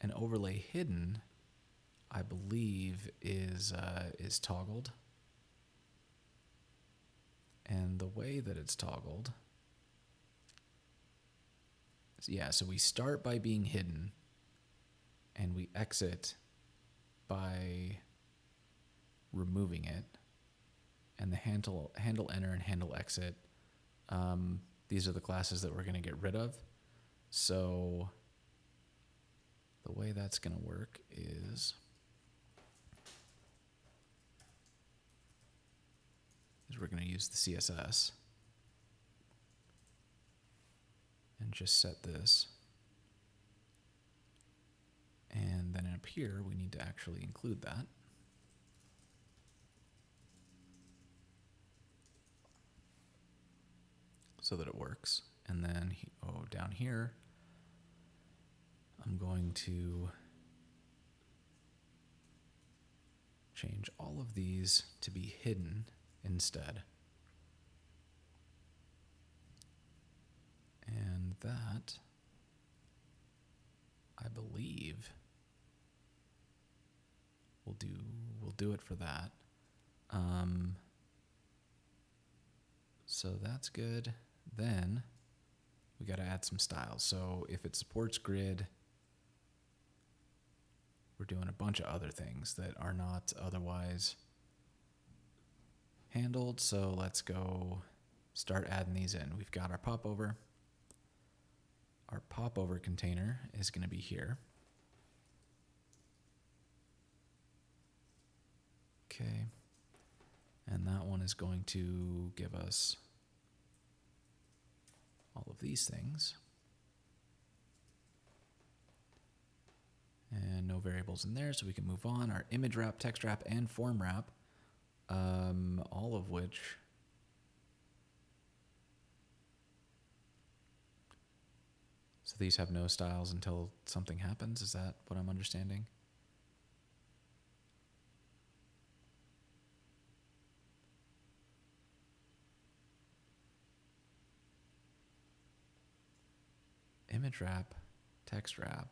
And overlay hidden, I believe, is toggled. And the way that it's toggled, yeah, so we start by being hidden, and we exit by removing it. And the handle enter and handle exit, these are the classes that we're going to get rid of. So the way that's going to work is we're going to use the CSS and just set this. And then up here, we need to actually include that. So that it works. And then down here, I'm going to change all of these to be hidden instead. And that, I believe, will do it for that. So that's good. Then we got to add some styles. So if it supports grid, we're doing a bunch of other things that are not otherwise handled. So let's go start adding these in. We've got our popover. Our popover container is going to be here. Okay. And that one is going to give us all of these things. And no variables in there, so we can move on. Our image wrap, text wrap, and form wrap, all of which so these have no styles until something happens. Is that what I'm understanding? Image wrap, text wrap.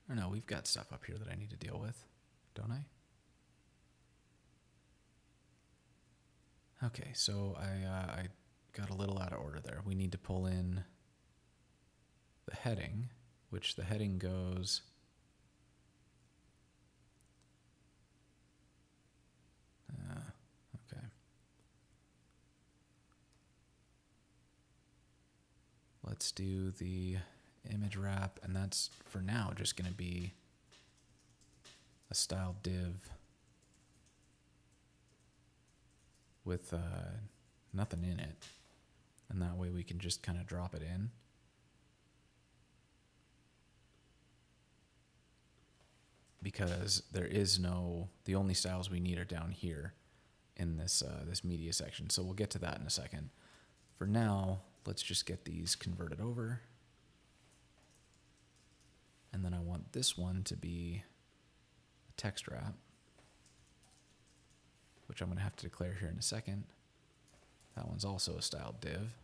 Or no, we've got stuff up here that I need to deal with, don't I? Okay, so I got a little out of order there. We need to pull in the heading, which the heading goes okay. Let's do the image wrap, and that's for now just going to be a style div with nothing in it, and that way we can just kind of drop it in. Because there is the only styles we need are down here in this this media section. So we'll get to that in a second. For now, let's just get these converted over. And then I want this one to be a text wrap, which I'm going to have to declare here in a second. That one's also a styled div.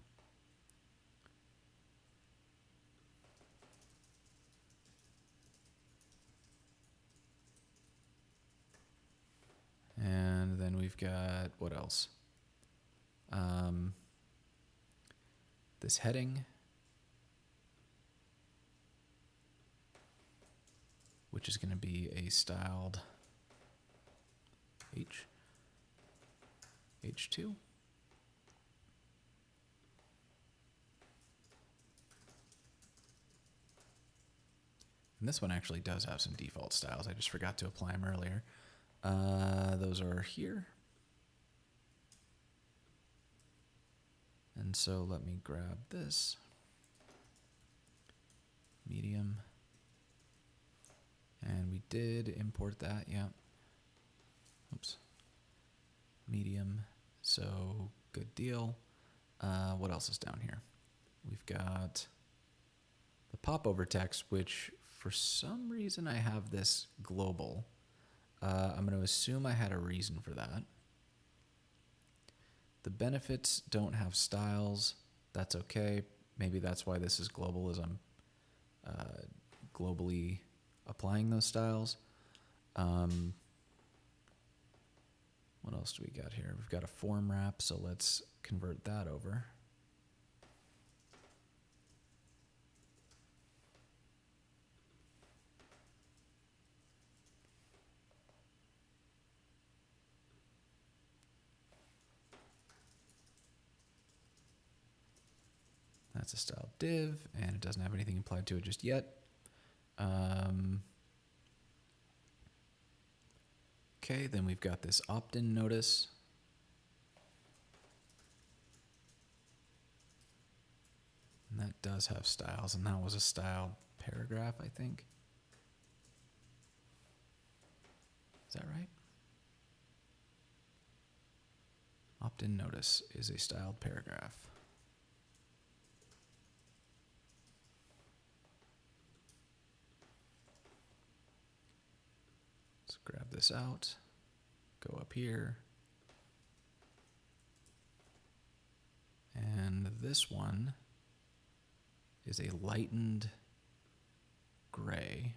And then we've got, what else? This heading, which is going to be a styled H2. And this one actually does have some default styles. I just forgot to apply them earlier. Those are here. And so let me grab this. Medium. And we did import that, yeah. Oops. Medium. So good deal. What else is down here? We've got the popover text, which for some reason I have this global. I'm going to assume I had a reason for that. The benefits don't have styles. That's okay. Maybe that's why this is global, as I'm globally applying those styles. What else do we got here? We've got a form wrap, so let's convert that over. That's a style div, and it doesn't have anything applied to it just yet. Okay, then we've got this opt-in notice. And that does have styles, and that was a style paragraph, I think. Is that right? Opt-in notice is a styled paragraph. Let's grab this out, go up here. And this one is a lightened gray.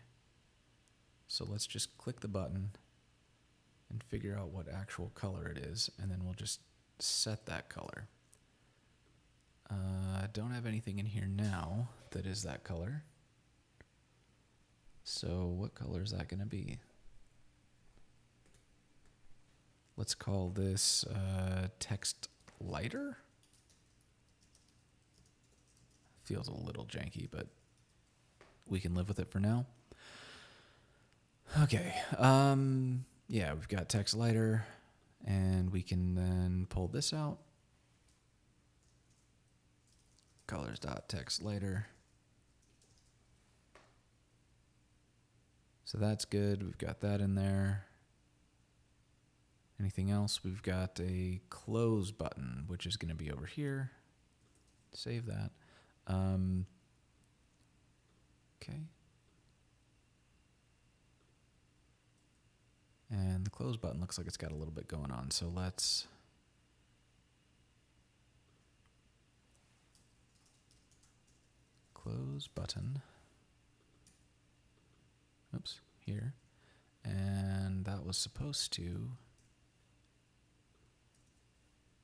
So let's just click the button and figure out what actual color it is, and then we'll just set that color. I don't have anything in here now that is that color. So what color is that going to be? Let's call this text lighter. Feels a little janky, but we can live with it for now. Okay. Yeah, we've got text lighter, and we can then pull this out. Colors.text lighter. So that's good. We've got that in there. Anything else? We've got a close button, which is going to be over here. Save that. Okay. And the close button looks like it's got a little bit going on. So let's close button. Oops, here. And that was supposed to,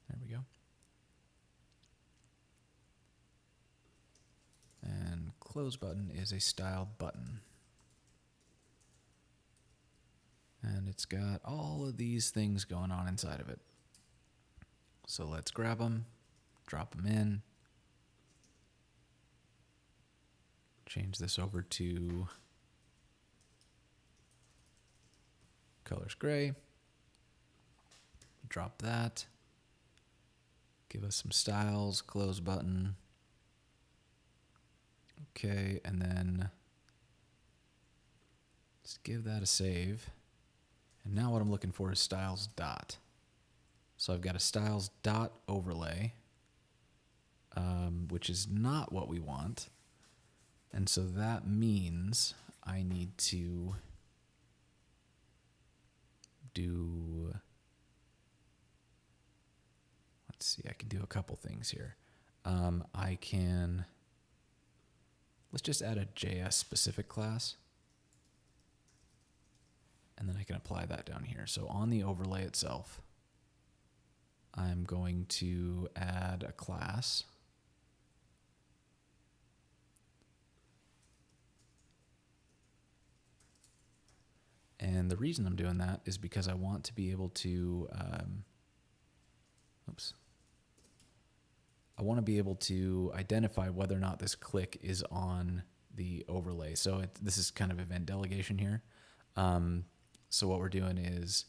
there we go. And close button is a styled button. And it's got all of these things going on inside of it. So let's grab them, drop them in, change this over to colors gray, drop that, give us some styles, close button. Okay, and then let's give that a save. And now what I'm looking for is styles dot. So I've got a styles dot overlay, which is not what we want. And so that means I need to do, let's see, I can do a couple things here. I can, let's just add a JS specific class. And then I can apply that down here. So on the overlay itself, I'm going to add a class. And the reason I'm doing that is because I want to be able to, I want to be able to identify whether or not this click is on the overlay. So this is kind of event delegation here. So what we're doing is,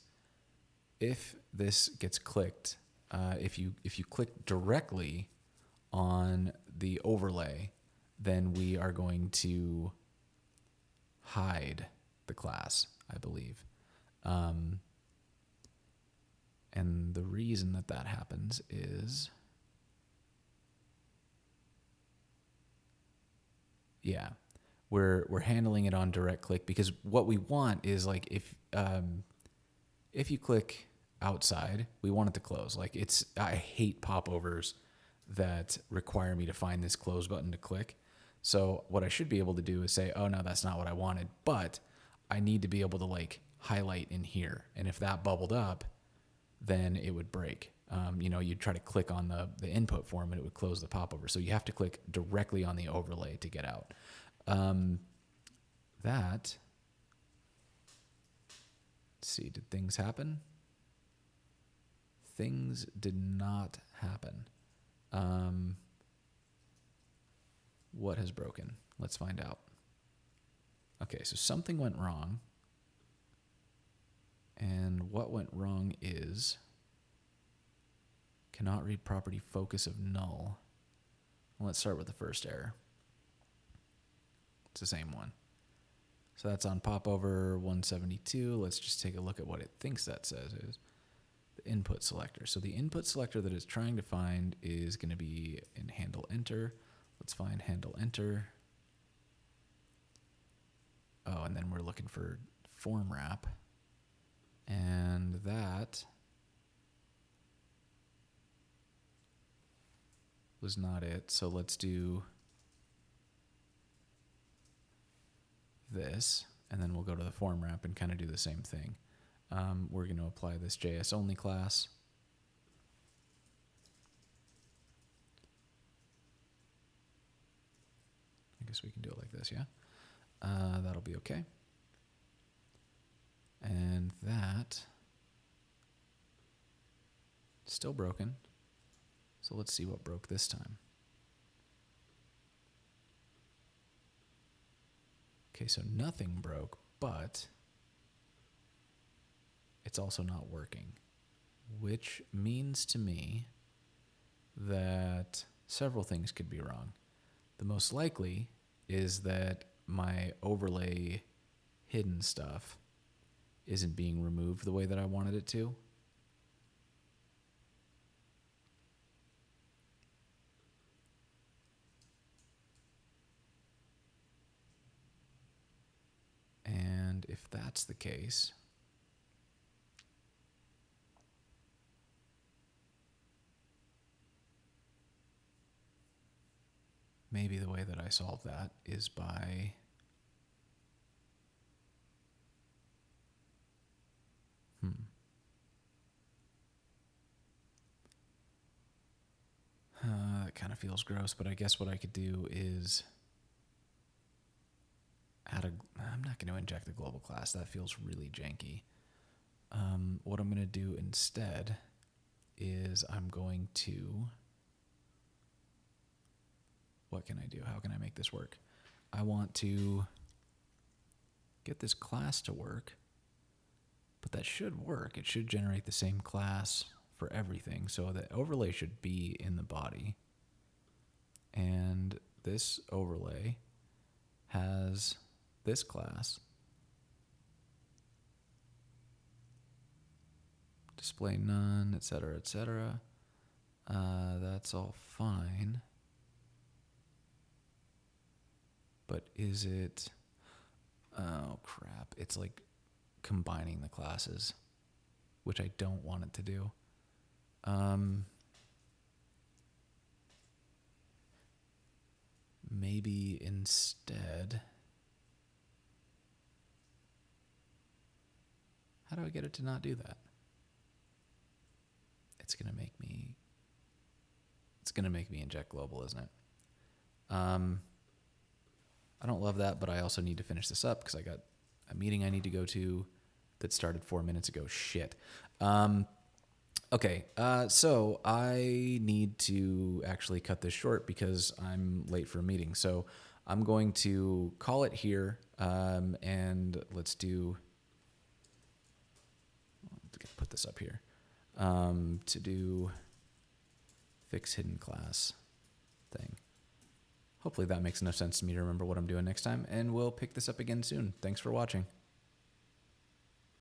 if this gets clicked, if you click directly on the overlay, then we are going to hide the class, I believe. And the reason that that happens is, Yeah, we're handling it on direct click because what we want is like if you click outside, we want it to close. Like I hate popovers that require me to find this close button to click. So what I should be able to do is say, oh no, that's not what I wanted, but I need to be able to like highlight in here. And if that bubbled up, then it would break. You'd try to click on the input form and it would close the popover. So you have to click directly on the overlay to get out. Let's see, did things happen? Things did not happen. What has broken? Let's find out. Okay, so something went wrong. And what went wrong is cannot read property focus of null. Well, let's start with the first error. It's the same one. So that's on popover 172. Let's just take a look at what it thinks that says is the input selector. So the input selector that it's trying to find is going to be in handle enter. Let's find handle enter. Oh, and then we're looking for form wrap. And that was not it. So let's do this, and then we'll go to the form wrap and kind of do the same thing. We're going to apply this JS only class. I guess we can do it like this, yeah? That'll be okay. And that still broken. So let's see what broke this time. Okay, so nothing broke, but it's also not working, which means to me that several things could be wrong. The most likely is that my overlay hidden stuff isn't being removed the way that I wanted it to. And if that's the case, maybe the way that I solve that is by that kind of feels gross, but I guess what I could do is I'm not going to inject the global class. That feels really janky. What I'm going to do instead is I'm going to, what can I do? How can I make this work? I want to get this class to work, but that should work. It should generate the same class for everything. So the overlay should be in the body. And this overlay has this class, display none, etc., etc. That's all fine. But is it, oh crap, it's like combining the classes, which I don't want it to do. Maybe instead, how do I get it to not do that? It's going to make me inject global, isn't it? I don't love that, but I also need to finish this up because I got a meeting I need to go to that started 4 minutes ago. Shit. Okay, so I need to actually cut this short because I'm late for a meeting. So I'm going to call it here, and let's put this up here, to do fix hidden class thing. Hopefully that makes enough sense to me to remember what I'm doing next time, and we'll pick this up again soon. Thanks for watching.